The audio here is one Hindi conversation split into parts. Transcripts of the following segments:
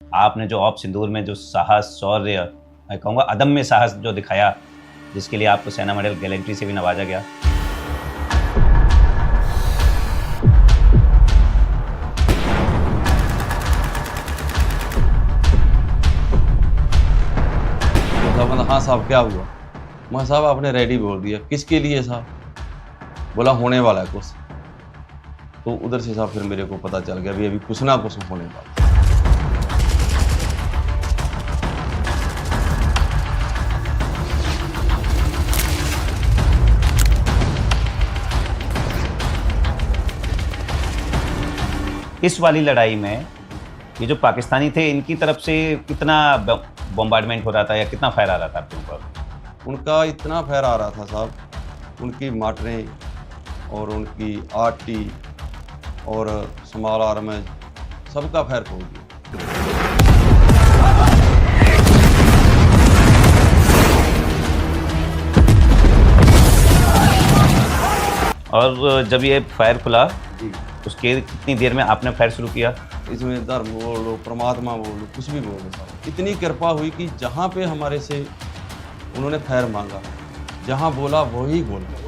आपने जो ऑप सिंदूर में जो साहस, शौर्य, मैं कहूँगा अदम्य साहस जो दिखाया, जिसके लिए आपको सेना मेडल गैलेंट्री से भी नवाजा गया। साहब बोला, हाँ साहब क्या हुआ? मैं साहब आपने रेडी बोल दिया, किसके लिए साहब? बोला होने वाला है कुछ। तो उधर से साहब फिर मेरे को पता चल गया अभी कुछ ना कुछ होने वाला है। इस वाली लड़ाई में ये जो पाकिस्तानी थे, इनकी तरफ से कितना बॉम्बार्डमेंट हो रहा था या कितना फायर आ रहा था आपके ऊपर? उनका इतना फैर आ रहा था साहब, उनकी माटरें और उनकी आटी और स्मॉल आर्म्स सबका फैर खोल दिया। और जब ये फायर खुला, जी, उसके कितनी देर में आपने फायर शुरू किया? इसमें धर्म बोलो, परमात्मा बोलो, कुछ भी बोलो साहब, इतनी कृपा हुई कि जहाँ पे हमारे से उन्होंने खैर मांगा, जहाँ बोला वही बोल गए।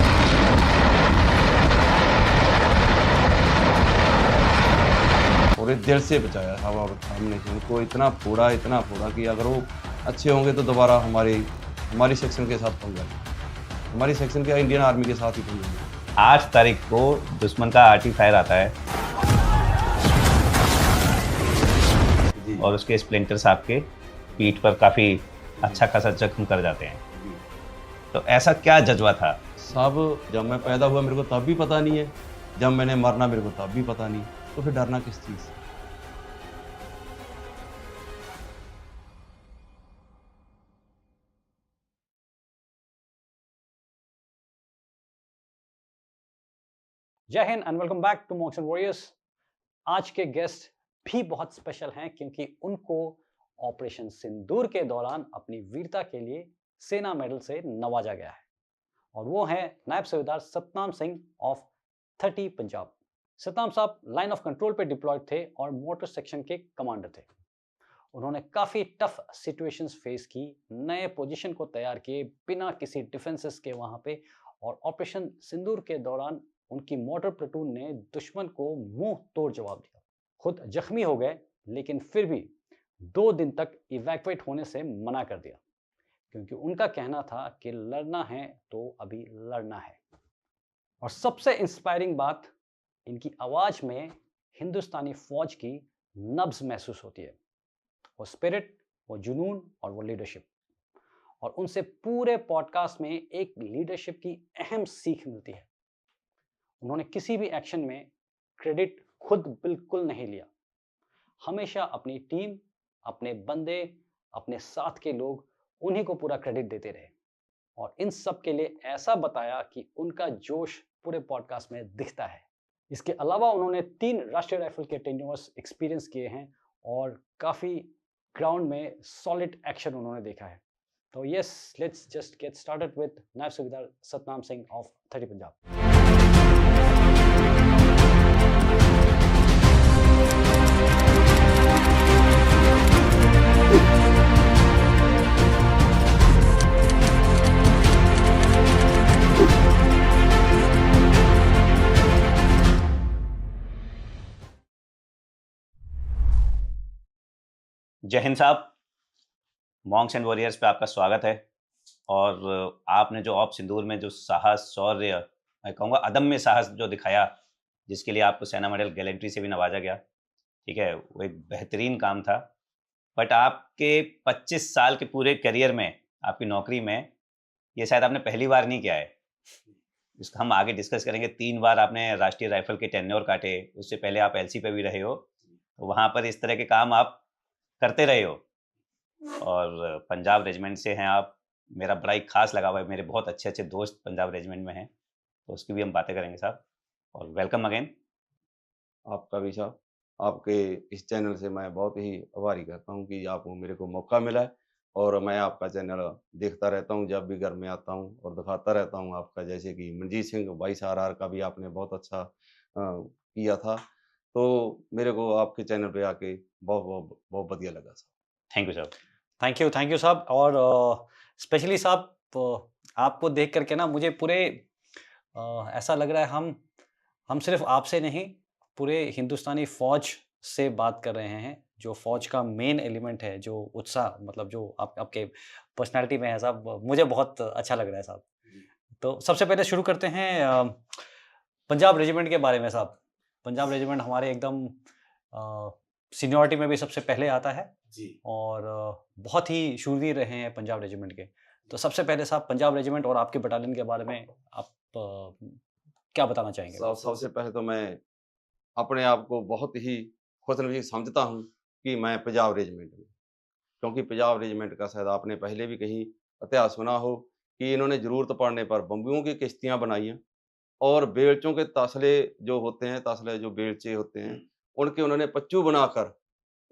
पूरे दिल से बचाया हवा हमने, उनको इतना फोड़ा कि अगर वो अच्छे होंगे तो दोबारा हमारी सेक्शन के साथ पहुंच जाएंगे, हमारी सेक्शन के इंडियन आर्मी के साथ ही पहुंच जाएंगे। 8 तारीख को दुश्मन का आर्टी फायर आता है जी, और उसके स्प्लिंटर्स आपके पीठ पर काफ़ी अच्छा खासा जख्म कर जाते हैं। जी। तो ऐसा क्या जज्बा था? साहब जब मैं पैदा हुआ मेरे को तब भी पता नहीं है, जब मैंने मरना मेरे को तब भी पता नहीं, तो फिर डरना किस चीज़ से? जय हिंद and welcome back to mocks and warriors. आज के गेस्ट भी बहुत स्पेशल हैं क्योंकि उनको ऑपरेशन सिंदूर के दौरान अपनी वीरता के लिए सेना मेडल से नवाजा गया है और वो हैं नायब सूबेदार सतनाम सिंह ऑफ 30 पंजाब। सतनाम साहब लाइन ऑफ कंट्रोल पे डिप्लॉयड थे और मोटर सेक्शन के कमांडर थे। उन्होंने काफ़ी टफ सिचुएशंस फेस की, नए पोजीशन को तैयार किए बिना किसी डिफेंसेस के वहाँ पे, और ऑपरेशन सिंदूर के दौरान उनकी मोटर प्लेटून ने दुश्मन को मुंह तोड़ जवाब दिया। खुद जख्मी हो गए लेकिन फिर भी 2 दिन तक इवैक्यूएट होने से मना कर दिया क्योंकि उनका कहना था कि लड़ना है तो अभी लड़ना है। और सबसे इंस्पायरिंग बात, इनकी आवाज़ में हिंदुस्तानी फौज की नब्ज महसूस होती है, वो स्पिरिट, वो जुनून और वो लीडरशिप। और उनसे पूरे पॉडकास्ट में एक लीडरशिप की अहम सीख मिलती है। उन्होंने किसी भी एक्शन में क्रेडिट खुद बिल्कुल नहीं लिया, हमेशा अपनी टीम, अपने बंदे, अपने साथ के लोग, उन्हीं को पूरा क्रेडिट देते रहे और इन सब के लिए ऐसा बताया कि उनका जोश पूरे पॉडकास्ट में दिखता है। इसके अलावा उन्होंने 3 राष्ट्रीय राइफल के टेन्योर्स एक्सपीरियंस किए हैं और काफ़ी ग्राउंड में सॉलिड एक्शन उन्होंने देखा है। तो yes, let's just get started with नायब सूबेदार सतनाम सिंह ऑफ 30 पंजाब। जय हिंद साहब, मॉन्क्स एंड वॉरियर्स पे आपका स्वागत है। और आपने जो ऑप सिंदूर में जो साहस, शौर्य, मैं कहूँगा अदम्य साहस जो दिखाया, जिसके लिए आपको सेना मेडल गैलेंट्री से भी नवाजा गया, ठीक है, वो एक बेहतरीन काम था। बट आपके 25 साल के पूरे करियर में, आपकी नौकरी में, ये शायद आपने पहली बार नहीं किया है। इसका हम आगे डिस्कस करेंगे। 3 बार आपने राष्ट्रीय राइफल के टेन्योर काटे, उससे पहले आप एलसी पे भी रहे हो, तो वहाँ पर इस तरह के काम आप करते रहे हो। और पंजाब रेजिमेंट से हैं आप, मेरा बड़ा ही खास लगा हुआ है, मेरे बहुत अच्छे दोस्त पंजाब रेजिमेंट में हैं, तो उसकी भी हम बातें करेंगे साहब। और वेलकम अगेन। आपका भी साहब, आपके इस चैनल से मैं बहुत ही आभारी कहता हूँ कि आपको मेरे को मौका मिला है और मैं आपका चैनल देखता रहता हूँ, जब भी घर में आता हूँ और दिखाता रहता हूँ आपका, जैसे कि मनजीत सिंह वाइस आरआर का भी आपने बहुत अच्छा किया था। तो मेरे को आपके चैनल पे आके बहुत बहुत बहुत बढ़िया लगा साहब। थैंक यू साहब। थैंक यू साहब। और स्पेशली साहब आपको देख करके ना मुझे पूरे ऐसा लग रहा है हम सिर्फ आपसे नहीं, पूरे हिंदुस्तानी फ़ौज से बात कर रहे हैं, जो फ़ौज का मेन एलिमेंट है, जो उत्साह मतलब जो आपके पर्सनैलिटी में है साहब, मुझे बहुत अच्छा लग रहा है साहब। तो सबसे पहले शुरू करते हैं पंजाब रेजिमेंट के बारे में साहब। पंजाब रेजिमेंट हमारे एकदम सीनियरिटी में भी सबसे पहले आता है जी। और बहुत ही शूरवीर रहे हैं पंजाब रेजिमेंट के। तो सबसे पहले साहब पंजाब रेजिमेंट और आपके बटालियन के बारे में आप क्या बताना चाहेंगे? सबसे पहले तो मैं अपने आप को बहुत ही खुशनसीब समझता हूँ कि मैं पंजाब रेजिमेंट में, क्योंकि पंजाब रेजिमेंट का शायद आपने पहले भी कहीं इतिहास सुना हो कि इन्होंने ज़रूरत पड़ने पर बम्बियों की किश्तियाँ बनाई हैं और बेलचों के तसले जो होते हैं, तसले जो बेलचे होते हैं, उनके उन्होंने पच्चू बनाकर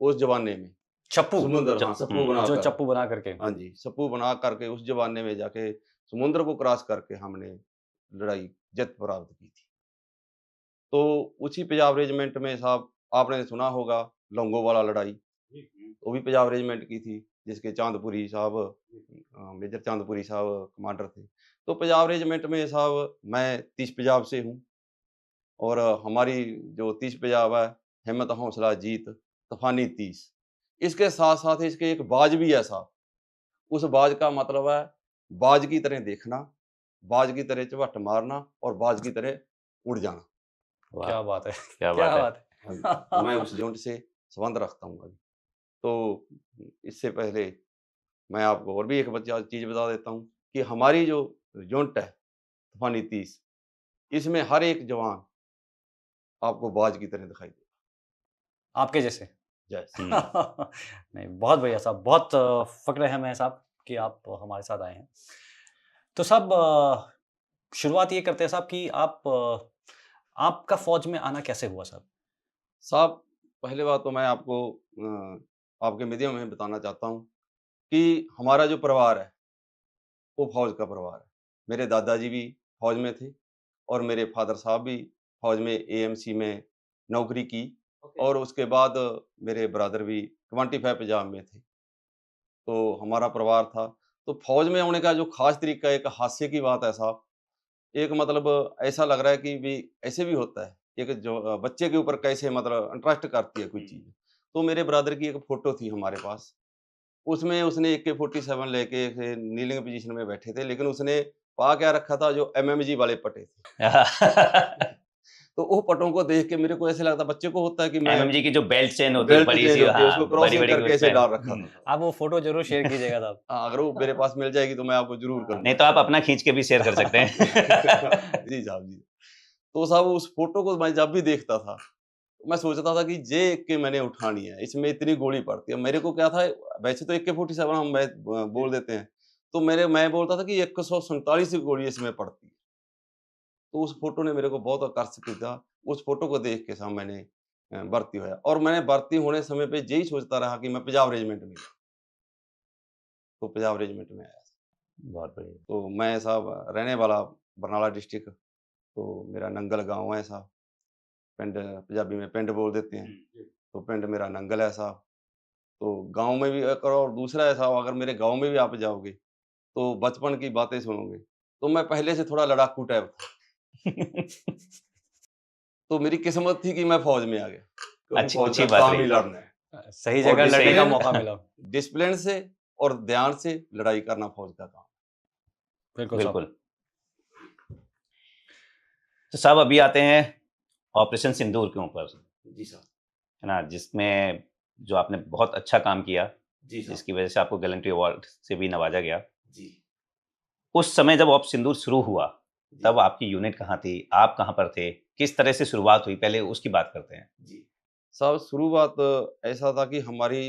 उस ज़माने में चप्पू, समुद्र, हाँ, सप्पू जो बनाकर, चप्पू बना करके। हाँ जी, सप्पू बना करके उस ज़माने में जाके समुद्र को क्रॉस करके हमने लड़ाई जीत प्राप्त की थी। तो उसी पंजाब रेजिमेंट में साहब आपने सुना होगा लौंगोवाला लड़ाई, वो भी पंजाब रेजिमेंट की थी, जिसके चांदपुरी साहब मेजर चांदपुरी साहब कमांडर थे। तो पंजाब रेजिमेंट में साहब मैं 30 पंजाब से हूँ और हमारी जो 30 पंजाब है, हिम्मत हौसला जीत तूफानी 30। इसके साथ-साथ इसके एक बाज भी है साहब, उस बाज का मतलब है बाज की तरह देखना, बाज की तरह चवट मारना और बाज की तरह उड़ जाना। वाह! क्या बात है! क्या क्या बात है! बात हाँ जी, है! मैं उस यूनिट से संबंध रखता हूँ अभी। तो इससे पहले मैं आपको और भी एक बच्चा चीज़ बता देता हूँ कि हमारी जो यूनिट है तूफ़ानी 30, इसमें हर एक जवान आपको बाज की तरह दिखाई देगा। आपके जैसे। जैसे हुँ, नहीं, बहुत बढ़िया साहब, बहुत फ़क्र है हमें साहब कि आप हमारे साथ आए हैं। तो साहब शुरुआत ये करते हैं साहब कि आपका फ़ौज में आना कैसे हुआ साहब? साहब, पहली बात तो मैं आपको आपके माध्यम में बताना चाहता हूँ कि हमारा जो परिवार है, वो फ़ौज का परिवार है। मेरे दादाजी भी फ़ौज में थे और मेरे फ़ादर साहब भी फ़ौज में एएमसी में नौकरी की और उसके बाद मेरे ब्रदर भी 25 पंजाब में थे। तो हमारा परिवार था। तो फ़ौज में होने का जो ख़ास तरीका एक हास्य की बात है साहब, एक मतलब ऐसा लग रहा है कि भई ऐसे भी होता है, एक जो बच्चे के ऊपर कैसे मतलब इंटरेस्ट करती है कोई चीज़। तो मेरे ब्रदर की एक फ़ोटो थी हमारे पास, उसमें उसने AK-47 लेके फिर नीलिंग पोज़ीशन में बैठे थे, लेकिन उसने पा क्या रखा था जो एमएमजी वाले पटे थे। तो वो पटों को देख के मेरे को ऐसे लगता बच्चे को होता है कि मैं एमएमजी की जो बेल्ट चेन होती है बेल्ट चेंज बड़ी-सी होती है, हाँ, उसको क्रॉसिंग बड़ी-बड़ी करके कुछ ऐसे पहन डाल रखा था। आप वो फ़ोटो ज़रूर शेयर कीजिएगा साहब। हाँ, अगर वो मेरे पास मिल जाएगी तो मैं आपको ज़रूर नहीं करूँगा। तो आप अपना खींच के भी शेयर कर सकते हैं। जी साहब जी। तो साहब उस फ़ोटो को मैं जब भी देखता था, तो मैं सोचता था कि ये AK मैंने उठानी है, इसमें इतनी गोली पड़ती है। मेरे को क्या था वैसे तो AK-47 हम बोल देते हैं, तो मैं बोलता था कि 147 की गोली इसमें पड़ती है। तो उस फ़ोटो ने मेरे को बहुत आकर्षित किया। उस फ़ोटो को देख के साहब मैंने भर्ती होया और मैंने भर्ती होने समय पे यही सोचता रहा कि मैं पंजाब रेजिमेंट में तो पंजाब रेजिमेंट में आया। बहुत बढ़िया। तो मैं साहब रहने वाला बरनाला डिस्ट्रिक्ट, तो मेरा नंगल गाँव है साहब, पिंड पंजाबी में पिंड बोल देते हैं, तो पिंड मेरा नंगल है साहब। तो गाँव में भी एक और दूसरा है साहब, अगर मेरे गाँव में भी आप जाओगे, तो बचपन की बातें सुनोगे, तो मैं पहले से थोड़ा लड़ाकू टाइप था। तो मेरी किस्मत थी कि मैं फ़ौज में आ गया, क्योंकि अच्छी फ़ौज अच्छी का बात काम ही रही। लड़ना है सही और जगह लड़ने का डिसिप्लिन मौका मिला। डिसिप्लिन से और ध्यान से लड़ाई करना फ़ौज का काम। बिल्कुल साहब। बिल्कुल। तो साहब अभी आते हैं ऑपरेशन सिंदूर के ऊपर, जी साहब। है ना? जिसमें जो आपने बहुत अच्छा काम किया, जी साहब। जिसकी वजह से आपको गैलेंट्री अवार्ड से भी नवाजा गया। जी। उस समय जब ऑपरेशन सिंदूर शुरू हुआ, जी। तब आपकी यूनिट कहाँ थी? आप कहाँ पर थे? किस तरह से शुरुआत हुई? पहले उसकी बात करते हैं। जी। साहब शुरुआत ऐसा था कि हमारी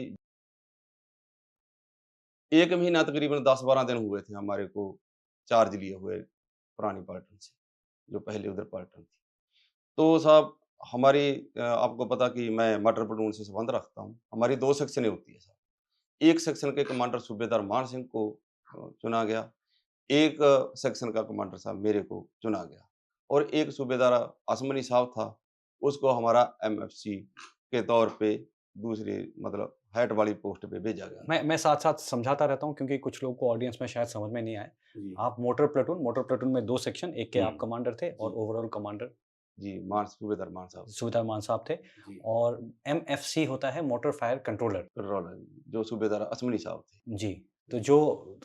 1 महीना तकरीबन 10-12 दिन हुए थे हमारे को चार्ज लिए हुए पुरानी पलटन से, जो पहले उधर पलटन थी। तो साहब हमारी आपको पता कि मैं मर्डर प्लटून से संबंध रखता हूँ। हमारी 2 सेक्शनें होती है साहब। एक सेक्शन के कमांडर सूबेदार मान सिंह को चुना गया। एक सेक्शन का कमांडर साहब मेरे को चुना गया और एक सूबेदार आसमानी साहब था, उसको हमारा MFC के तौर पे दूसरी मतलब हेड वाली पोस्ट पे भेजा गया। मैं साथ साथ समझाता रहता हूँ क्योंकि कुछ लोग को ऑडियंस में शायद समझ में नहीं आए। जी आप मोटर प्लेटून में 2 सेक्शन, एक के आप हम्म, कमांडर थे और जी। ओवरऑल कमांडर जी सूबेदार मान साहब सुबेदार मान साहब थे। जी और MFC होता है मोटर फायर कंट्रोलर। कंट्रोलर जो सूबेदार अश्विनी साहब थे। जी, तो जो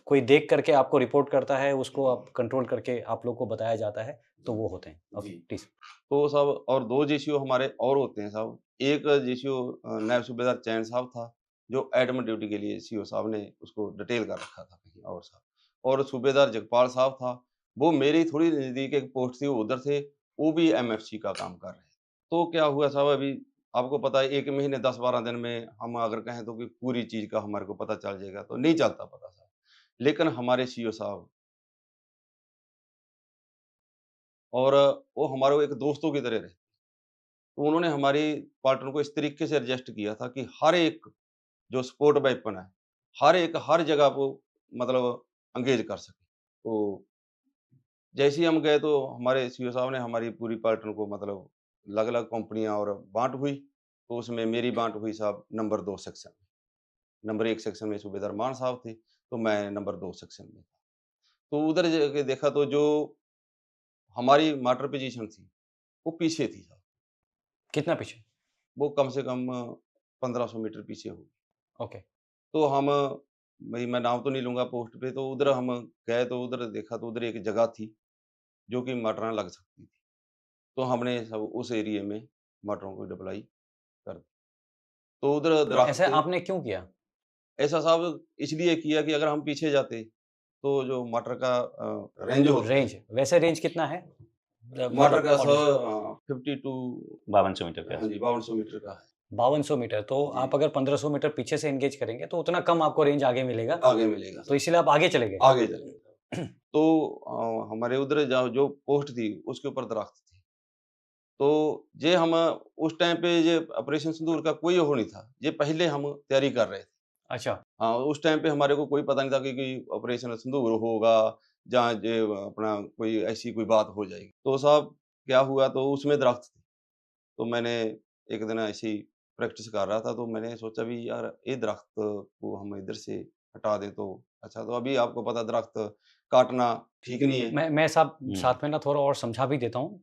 कोई देख करके आपको रिपोर्ट करता है, उसको आप कंट्रोल करके आप लोग को बताया जाता है, तो वो होते हैं। ओके, जी प्लीज़। तो साहब और 2 जीसीओ हमारे और होते हैं साहब। एक जीसीओ नायब सूबेदार चैन साहब था, जो एडमिन ड्यूटी के लिए सीओ साहब ने उसको डिटेल कर रखा था कहीं और साहब। और सूबेदार जगपाल साहब था, वो मेरी थोड़ी नज़दीक एक पोस्ट थी, वो उधर थे, वो भी एमएफसी का काम कर रहे थे। तो क्या हुआ साहब, अभी आपको पता है 1 महीने 10-12 दिन में हम अगर कहें तो कि पूरी चीज़ का हमारे को पता चल जाएगा, तो नहीं चलता पता साहब। लेकिन हमारे सीओ साहब और वो हमारे एक दोस्तों की तरह रहे। तो उन्होंने हमारी पार्टनर को इस तरीके से एडजस्ट किया था कि हर एक जो स्पोर्ट वेपन है, हर एक हर जगह वो मतलब एंगेज कर सके। तो जैसे ही हम गए तो हमारे सीओ साहब ने हमारी पूरी पार्टनर को मतलब अलग-अलग कंपनियाँ और बाँट हुई। तो उसमें मेरी बाँट हुई साहब नंबर 2 सेक्शन में। नंबर 1 सेक्शन में सूबेदार मान साहब थे, तो मैं नंबर 2 सेक्शन में था। तो उधर जाके देखा तो जो हमारी मार्टर पोज़ीशन थी, वो पीछे थी साहब। कितना पीछे? वो कम से कम 1500 मीटर पीछे होगी। ओके। तो हम भई मैं नाम तो नहीं लूँगा पोस्ट पे, तो उधर हम गए तो उधर देखा तो उधर एक जगह थी, जो कि मटराँ लग सकती थी। तो हमने सब उस एरिये में मटरों को डिप्लॉय कर दी। तो उधर तो दरख्त ऐसा थे। आपने क्यों किया? ऐसा साहब इसलिए किया कि अगर हम पीछे जाते, तो जो मटर का रेंज होता है, रेंज, वैसे रेंज कितना है? मटर का ऑडियंस सर 52 52 मीटर के हाँ जी, आसपास। 5200 मीटर का है। 5200 मीटर, तो जी, आप अगर 1500 मीटर पीछे से एंगेज करेंगे, तो उतना कम आपको रेंज आगे मिलेगा, आगे मिलेगा तो सर, इसीलिए आप आगे चले गए। आगे चलेंगे। तो हमारे उधर जो पोस्ट थी, उसके ऊपर दरख्त थी। तो ये हम उस टाइम पे ये ऑपरेशन सिंदूर का कोई वो नहीं था। ये पहले हम तैयारी कर रहे थे। अच्छा, हाँ, उस टाइम पे हमारे को कोई पता नहीं था कि ऑपरेशन सिंदूर होगा, जहाँ ये अपना कोई ऐसी कोई बात हो जाएगी। तो साहब क्या हुआ तो उसमें दरख्त थे। तो मैंने एक दिन ऐसे ही प्रैक्टिस कर रहा था तो मैंने सोचा भी यार ये दरख्त को हम इधर से हटा दें तो अच्छा। तो अभी आपको पता दरख्त काटना ठीक नहीं है। मैं साहब हुँ, साथ में ना थोड़ा और समझा भी देता हूँ।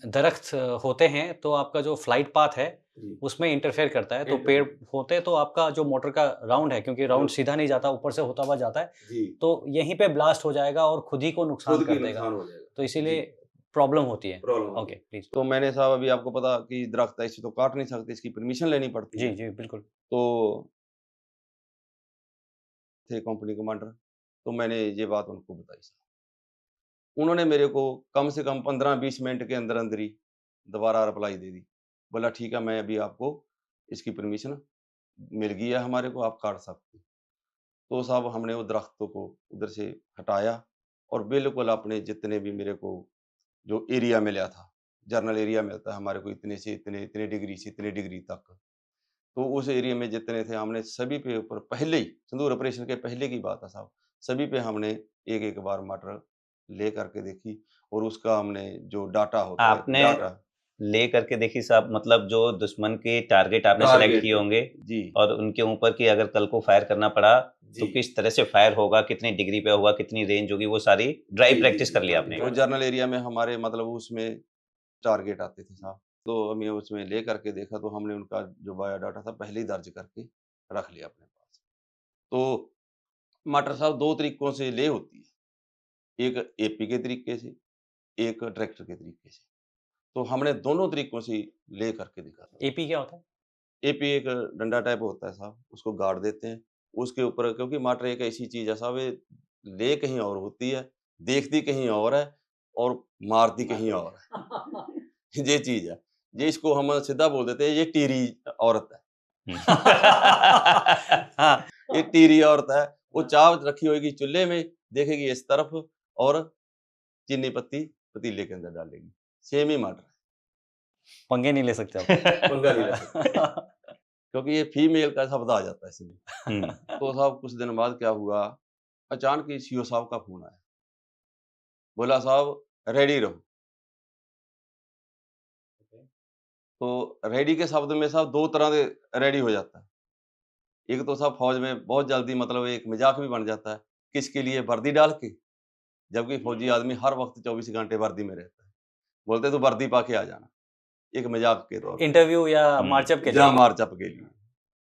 दरख्त होते हैं, तो आपका जो फ्लाइट पाथ है, जी, उसमें इंटरफेयर करता है, तो पेड़ इंटरफेयर होते तो आपका जो मोटर का राउंड है, क्योंकि राउंड जो सीधा नहीं जाता, ऊपर से होता हुआ जाता है, जी, तो यहीं पे ब्लास्ट हो जाएगा और खुद ही को नुकसान खुद की कर देगा। नुकसान हो जाएगा। तो जी, इसीलिए प्रॉब्लम होती है। प्रॉब्लम ओके, होगी। प्लीज़। तो मैंने साहब अभी आपको पता कि दरख्त ऐसे तो काट नहीं सकते, इसकी परमिशन लेनी पड़ती जी, है। जी, बिल्कुल। तो थे कंपनी कमांडर, तो मैंने ये बात उनको बताई साहब। उन्होंने मेरे को कम से कम 15-20 मिनट के अंदर-अंदर ही दोबारा रिप्लाई दे दी। बोला ठीक है, मैं अभी आपको इसकी परमिशन मिल गई है हमारे को, आप काट सकते हो। तो साहब हमने वो दरख्तों को उधर से हटाया और बिल्कुल अपने जितने भी मेरे को जो एरिया मिला था, जर्नल एरिया मिलता है हमारे को इतने से इतने, इतने डिग्री से इतने डिग्री तक। तो उस एरिया में जितने थे हमने सभी पे ऊपर पहले ही सिंदूर ऑपरेशन के पहले की बात है साहब, सभी पे हमने एक-एक बार मटर ले करके देखी और उसका हमने जो डाटा होता है, आपने डाटा ले करके देखी साहब, मतलब जो दुश्मन के टारगेट आपने सेलेक्ट किए टारगेट होंगे जी, और उनके ऊपर कि अगर कल को फायर करना पड़ा, तो जी। किस तरह से फायर होगा, कितनी डिग्री पे होगा, कितनी रेंज होगी, वो सारी ड्राई जी, जी, प्रैक्टिस जी, कर लिया हाँ जी। आपने एक वो बार। जर्नल एरिया में हमारे मतलब उसमें टारगेट आते थे साहब। तो हमें उसमें ले करके देखा तो हमने उनका जो बायोडाटा था पहले ही दर्ज करके रख लिया अपने पास। तो मटर साहब 2 तरीकों से ले होती है। एक एपी के तरीके से, एक ट्रैक्टर के तरीके से। तो हमने दोनों तरीकों से ले करके देखा था। एपी क्या होता है? एपी एक डंडा टाइप होता है साहब, उसको गाड़ देते हैं। उसके ऊपर क्योंकि मटर एक ऐसी चीज़ है साहब, ये ले कहीं और होती है, देखती कहीं और है और मारती कहीं और है। ये चीज़ है। ये इसको हम सीधा बोल देते हैं ये टीरी औरत है। हुँ। हाँ, ये टीरी औरत है। वो चाव रखी होएगी चूल्हे में, देखेगी इस तरफ और चीनी पत्ती पतीले के अंदर डालेगी। सेम ही मटर है। पंगे नहीं ले सकते आप। पंगा नहीं ले सकते। क्योंकि ये फीमेल का शब्द आ जाता है इसमें। हुँ, तो साहब कुछ दिन बाद क्या हुआ, अचानक ही सीओ साहब का फ़ोन आया। बोला साहब रेडी रहो। तो रेडी के शब्द में साहब 2 तरह ਦੇ रेडी हो जाता है। एक तो साहब फ़ौज में बहुत जल्दी मतलब एक मज़ाक भी बन जाता है, किसके लिए वर्दी डाल के, जबकि फ़ौजी आदमी हर वक़्त 24 घंटे वर्दी में रहता है। बोलते तू वर्दी पा के आ जाना, एक मज़ाक के तौर पे। इंटरव्यू या हम्म। मार्चअप के या लिए। मार्चअप के लिए,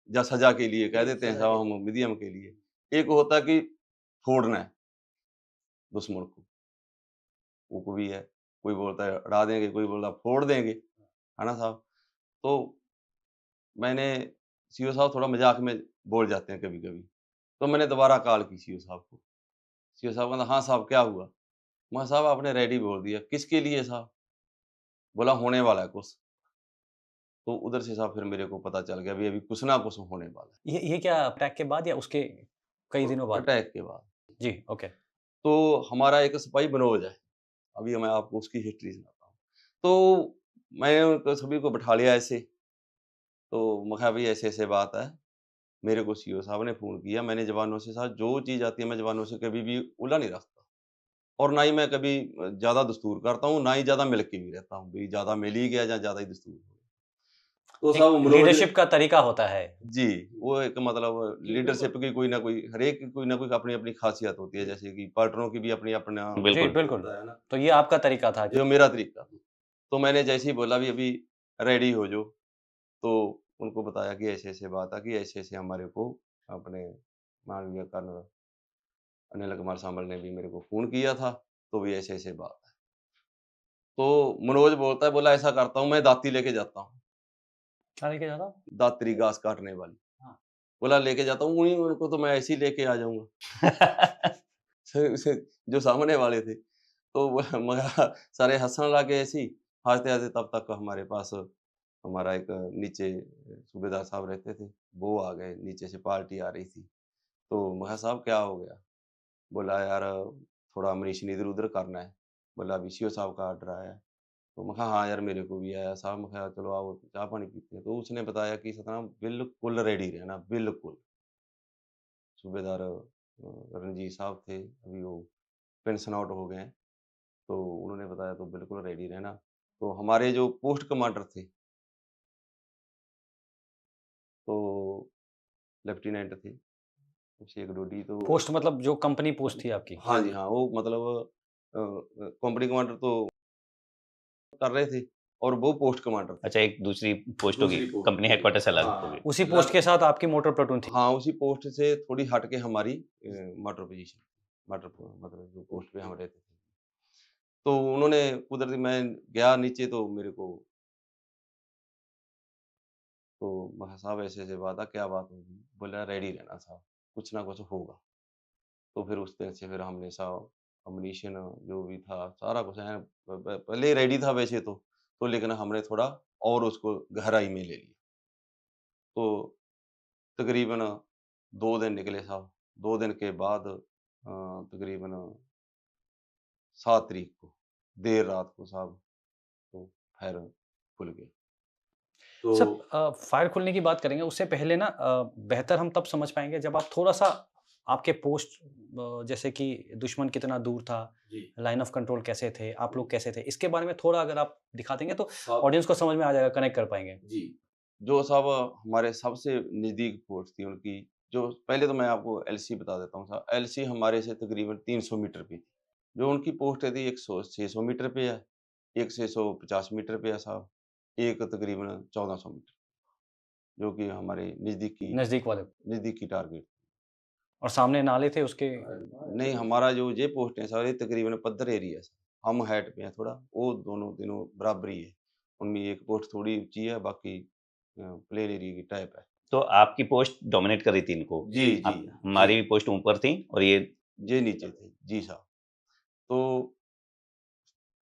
या सज़ा के लिए कह देते हैं साहब हम मीडियम के लिए। एक होता है कि फोड़ना है दुश्मन को, वो भी है। कोई बोलता है उड़ा देंगे, कोई बोलता है फोड़ देंगे, है ना साहब? तो मैंने सीओ साहब थोड़ा मज़ाक में बोल जाते हैं कभी-कभी, तो मैंने दोबारा कॉल की सीओ साहब को। सीओ साहब कहते हाँ साहब क्या हुआ? मैं साहब आपने रेडी बोल दिया, किसके लिए साहब? बोला होने वाला है कुछ। तो उधर से साहब फिर मेरे को पता चल गया अभी कुछ ना कुछ होने वाला ये क्या अटैक के बाद या उसके कई दिनों है, बाद? अटैक के बाद। जी, ओके। तो हमारा एक सिपाही मनोज है, अभी मैं आपको उसकी हिस्ट्री सुनाता हूँ। तो मैंने उनको सभी को बिठा लिया ऐसे, तो मैं कहा भई ऐसे-ऐसे बात है, मेरे को सीओ साहब ने फ़ोन किया, मैंने जवानों से साहब जो चीज़ आती है मैं जवानों से कभी भी उला नहीं रखता और ना ही मैं कभी ज़्यादा दस्तूर करता हूँ, ना ही ज़्यादा मिल के भी रहता हूँ, भई ज़्यादा मिल ही गया या ज़्यादा ही दस्तूर हो गया। तो साहब एक मनोज ने लीडरशिप का तरीका होता है। जी, वो एक मतलब लीडरशिप की कोई ना कोई हर एक की कोई ना कोई अपनी-अपनी ख़ासियत होती है, जैसे कि पार्टनरों की भी अपनी-अपना जी, बिल्कुल। बिल्कुल। होता है ना, तो ये आपका तरीका था। ये मेरा तरीका था। तो मैंने जैसे ही बोला भी अभी रेडी हो जाओ, तो उनको बताया कि ऐसे-ऐसे बात है कि ऐसे-ऐसे हमारे को अपने माननीय कर्नल अनिल कुमार सामल ने भी मेरे को फ़ोन किया था, तो भी ऐसे-ऐसे बात है। तो मनोज बोलता है, बोला ऐसा करता हूँ मैं दाती लेके जाता हूँ, क्या लेके जाता हूँ? दात्री घास काटने वाली। हाँ। बोला लेके जाता हूँ, उन्हीं उनको तो मैं ऐसे ही लेके आ जाऊँगा। से जो सामने वाले थे, तो वो मगा सारे हँसने लगे ऐसे ही, हँसते-हँसते तब तक हमारे पास हमारा एक नीचे सूबेदार साहब रहते थे, वो आ गए, नीचे से पार्टी आ रही थी। तो मैं कहा साहब क्या हो गया? बोला यार थोड़ा अमरीशन इधर-उधर करना है। बोला अभी सीओ साहब का ऑर्डर आया है। तो मैं कहा हाँ यार मेरे को भी आया साहब, मैं कहा चलो आओ चाय पानी पीते हैं। तो उसने बताया कि सतनाम बिल्कुल रेडी रहना, बिल्कुल। सूबेदार रणजीत साहब थे, अभी वो पेंशन आउट हो गए हैं। तो उन्होंने बताया तो बिल्कुल रेडी रहना। तो हमारे जो पोस्ट कमांडर थे, तो लेफ्टिनेंट थे, शेख डोडी तो पोस्ट मतलब जो कंपनी पोस्ट थी आपकी? हाँ जी, हाँ, वो मतलब कंपनी कमांडर तो कर रहे थे और वो पोस्ट कमांडर थे। अच्छा, एक दूसरी पोस्ट होगी, दूसरी पोस्ट कंपनी होगी। हेडक्वार्टर से अलग हाँ, होगी। उसी पोस्ट के साथ आपकी मोटर प्लाटून थी? हाँ, उसी पोस्ट से थोड़ी हट के हमारी मटर पोजीशन मतलब जो पोस्ट पे हम रहते थे। तो उन्होंने कुदरती मैं गया नीचे तो मेरे को तो मैं कहा साहब ऐसे-ऐसे बात है, क्या बात होगी? बोला रेडी रहना साहब, कुछ ना कुछ होगा। तो फिर उस दिन से फिर हमने साहब अम्युनिशन जो भी था सारा कुछ है पहले ही रेडी था वैसे तो लेकिन हमने थोड़ा और उसको गहराई में ले लिया। तो तकरीबन 2 दिन निकले साहब, 2 दिन के बाद तकरीबन 7 तारीख को, देर रात को साहब तो फायर खुल गया। तो सर फायर खुलने की बात करेंगे उससे पहले ना बेहतर हम तब समझ पाएँगे जब आप थोड़ा-सा आपके पोस्ट जैसे कि दुश्मन कितना दूर था, जी, लाइन ऑफ कंट्रोल कैसे थे, आप लोग कैसे थे? इसके बारे में थोड़ा अगर आप दिखा देंगे तो साहब ऑडियंस को समझ में आ जाएगा, कनेक्ट कर पाएँगे। जी, जो साहब हमारे सबसे नज़दीक पोस्ट थी उनकी, जो पहले तो मैं आपको एलसी बता देता हूँ साहब, एलसी हमारे से तकरीबन 300 मीटर पे थी। जो उनकी पोस्ट थी 100 600 मीटर पे है, एक 650 मीटर पे है साहब, एक तकरीबन 1400 मीटर, जो कि हमारे नज़दीक वाले नज़दीकी टारगेट। और सामने नाले थे उसके। नहीं हमारा जो ये पोस्ट है सारे तकरीबन पद्धर एरिया है। हम हाइट पे हैं थोड़ा, वो दोनों तीनों बराबर ही है। उनमें एक पोस्ट थोड़ी ऊँची है, बाकी प्लेन एरिया की टाइप है। तो आपकी पोस्ट डोमिनेट कर रही थी इनको। जी, जी, आप हमारी जी। भी पोस्ट ऊपर थी और ये ये नीचे थे। जी साहब। तो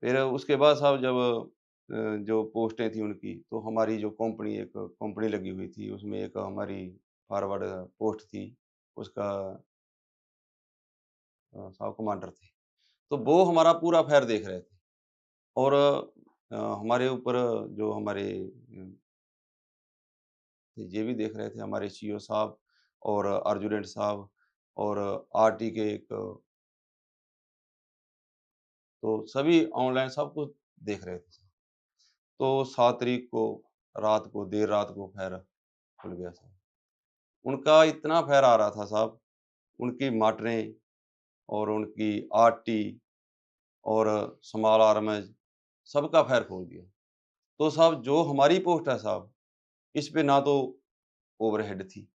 फिर उसके बाद साहब जब जो पोस्टें थी उनकी, तो हमारी जो कंपनी एक कंपनी लगी हुई थी, उसमें एक हमारी फॉरवर्ड पोस्ट थी, उसका साहब कमांडर थे। तो वो हमारा पूरा अफ़ेयर देख रहे थे और हमारे ऊपर जो हमारे ये भी देख रहे थे हमारे सीईओ साहब और अर्जुनेंट साहब और आरटी के एक तो सभी ऑनलाइन सब कुछ देख रहे थे। तो 7 तारीख को रात को देर रात को फायर खुल गया साहब। उनका इतना फायर आ रहा था साहब, उनकी मोटरें और उनकी आरटी और स्मॉल आर्म्स सबका फायर खोल दिया। तो साहब जो हमारी पोस्ट है साहब, इस पे ना तो ओवरहेड थी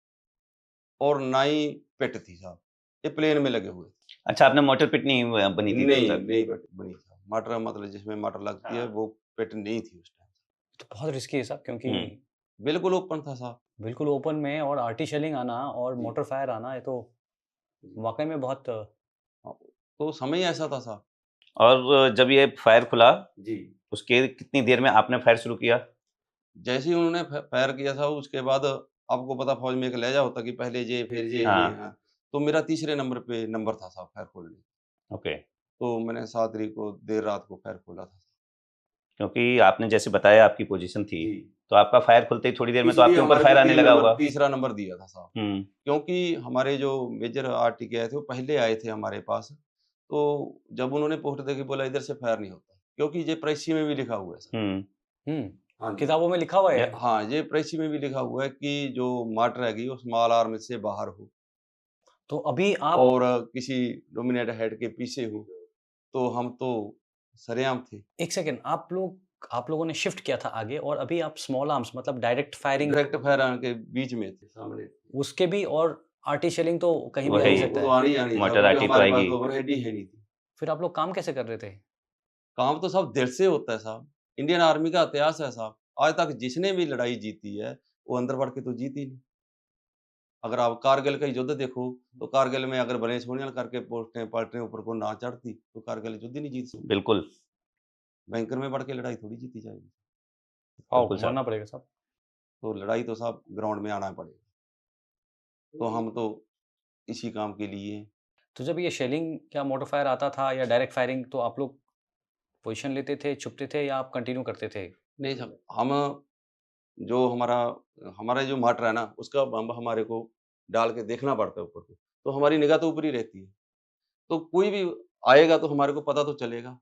और ना ही पिट थी साहब, ये प्लेन में लगे हुए थे। अच्छा, आपने मोटर पिट नहीं बनी थी तब नहीं तक? नहीं बनी साहब, मोटर मतलब जिसमें मोटर लगती है वो पिट नहीं थी उस टाइम। तो बहुत रिस्की है साहब, क्योंकि बिल्कुल ओपन था साहब। बिल्कुल ओपन में और आर्टी शेलिंग आना और जी। मोटर फायर आना, ये तो वाकई में बहुत तो समय ही ऐसा था साहब। और जब ये फायर खुला, जी। उसके कितनी देर में आपने फायर शुरू किया? जैसे ही उन्होंने फायर किया था उसके बाद आपको पता फौज में एक लहजा होता कि पहले ये फिर ये हाँ। हाँ। तो मेरा तीसरे नंबर पे नंबर था साहब फायर खोलने। ओके, तो मैंने 7 तारीख को देर रात को फायर खोला था। क्योंकि आपने जैसे बताया आपकी पोजीशन थी, जी। तो आपका फायर खुलते ही थोड़ी देर में तो इसलिए आपके ऊपर हमारे फायर को आने तीन लगा नंबर- होगा। तीसरा नंबर दिया था साहब, हम्म, क्योंकि हमारे जो मेजर आरटी के आए थे वो पहले आए थे हमारे पास। तो जब उन्होंने पोस्ट देखी बोला इधर से फायर नहीं होता, क्योंकि ये प्रेसी में भी लिखा हुआ है सर। हम्म, हाँ जी। किताबों में लिखा हुआ है। हाँ, ये प्रेसी में भी लिखा हुआ है कि जो मोटर रहेगी वो स्मॉल आर्म से बाहर हो तो अभी आप और किसी डोमिनेट हेड के पीछे हो। तो हम तो सरेआम थे। एक सेकेंड, आप लोगों ने शिफ्ट किया था आगे, और अभी आप स्मॉल आर्म्स मतलब डायरेक्ट फायरिंग डायरेक्ट फायर के बीच में थे सामने। उसके भी, और आर्टी शेलिंग तो कहीं वो भी है हो ही। सकता वो है। आनी आनी मोटर आरटी तो हमारे पास आएगी। तो ओवरहेड ही है नहीं थी। फिर आप लोग काम कैसे कर रहे थे? काम तो साहब दिल से होता है साहब। इंडियन आर्मी का इतिहास है साहब। आज तक जिसने भी लड़ाई जीती है वो अंदर बढ़ के तो जीती नहीं। अगर आप कारगिल का युद्ध देखो तो कारगिल में अगर बने सोनियल करके पोस्टें पलटें ऊपर को ना चढ़ती तो कारगिल युद्ध ही नहीं जीत सकती। बिल्कुल बैंकर में बढ़ के लड़ाई थोड़ी जीती जाएगी। बिल्कुल साहब। मरना पड़ेगा साहब। तो लड़ाई तो साहब ग्राउंड में आना पड़ेगा। तो हम तो इसी काम के लिए हैं। तो जब ये शेलिंग क्या मोटर फायर आता था या डायरेक्ट फायरिंग, तो आप लोग पोजीशन लेते थे, छुपते थे, या आप कंटिन्यू करते थे? नहीं साहब, हम जो हमारा हमारा जो मोटर है ना उसका बम हमारे को डाल के देखना पड़ता है ऊपर को, तो हमारी निगाह तो ऊपर ही रहती है। तो कोई भी आएगा तो हमारे को पता तो चलेगा।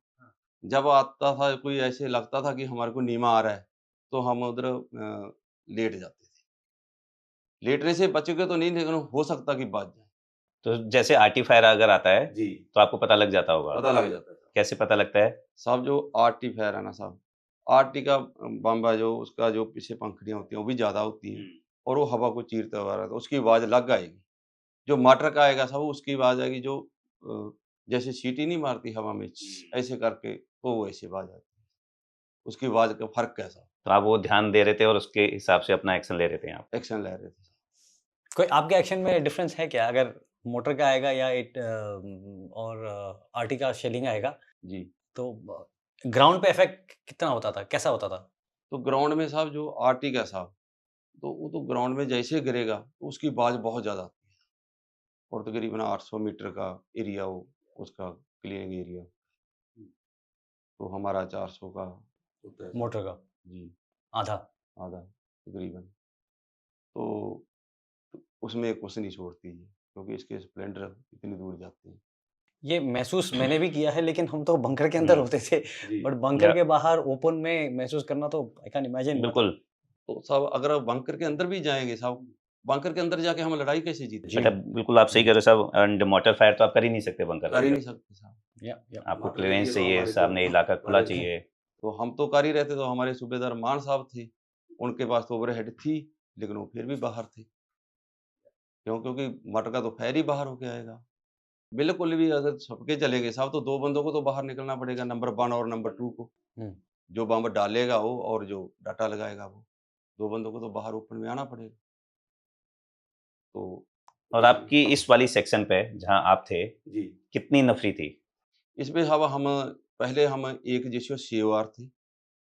जब आता था कोई ऐसे लगता था कि हमारे को नीमा आ रहा है, तो हम उधर लेट जाते थे। लेटने से बचोगे तो नहीं, लेकिन हो सकता कि बच जाए। तो जैसे आरटी फायर अगर आता है जी। तो आपको पता लग जाता होगा। पता लग जाता है साहब। कैसे पता लगता है? साहब जो आरटी फायर है ना साहब, आरटी का बम है जो उसका जो पीछे पंखुड़ियाँ होती हैं वो भी ज़्यादा होती हैं और वो हवा को चीरता हुआ रहता है, उसकी आवाज़ अलग आएगी। जो मोटर का आएगा साहब उसकी आवाज़ आएगी जो जैसे सीटी नहीं मारती हवा में ऐसे करके, तो वो ऐसी आवाज़ आती है। उसकी आवाज़ का फ़र्क कैसा? तो आप वो ध्यान दे रहे थे और उसके हिसाब से अपना एक्शन ले रहे थे आप। एक्शन ले रहे थे। कोई आपके एक्शन में डिफरेंस है क्या, अगर मोटर का आएगा या और आरटी का शेलिंग आएगा, जी। तो ग्राउंड पे इफेक्ट कितना होता था, कैसा होता था? तो ग्राउंड में साहब जो आरटी का साहब, तो वो तो ग्राउंड में जैसे गिरेगा तो उसकी आवाज़ बहुत ज़्यादा आती है और तकरीबन 800 मीटर का एरिया हो उसका क्लीनिंग एरिया, तो हमारा 400 का होता है। मोटर का जी, आधा। आधा तकरीबन। तो उसमें कुछ नहीं छोड़ती है क्योंकि इसके स्प्लेंडर इतनी दूर जाते हैं। ये महसूस मैंने भी किया है, लेकिन हम तो बंकर के अंदर होते थे, जी। बट बंकर या- के बाहर ओपन में महसूस करना तो आई कैन इमेजिन। बिल्कुल। तो साहब अगर आप बंकर के अंदर भी जाएँगे साहब, बंकर के अंदर जाके हम लड़ाई कैसे जीतेंगे? अच्छा, बिल्कुल आप सही कह रहे हो साहब। एंड मोटर फायर तो आप कर ही नहीं सकते बंकर के कर ही अंदर। नहीं सकते साहब। आपको मोटर क्लियरेंस चाहिए तो चाहिए, हमारे को सामने इलाका खुला बड़े थे। चाहिए। तो हम तो कर ही रहते, तो हमारे सूबेदार मान साहब थे, उनके पास तो ओवरहेड थी, लेकिन वो फिर भी बाहर थे। क्यों? क्योंकि मोटर का तो फायर ही बाहर होके आएगा। बिल्कुल भी अगर छुप के चले गए साहब तो 2 बंदों को तो बाहर निकलना पड़ेगा, नंबर 1 और नंबर 2 को। हम्म। जो बम डालेगा वो और जो डाटा लगाएगा वो, 2 बंदों को तो बाहर ओपन में आना पड़ेगा। तो और आपकी इस वाली सेक्शन पे जहाँ आप थे, जी, कितनी नफरी थी? इसमें हवा हम पहले हम एक जिसको सीओआर थे,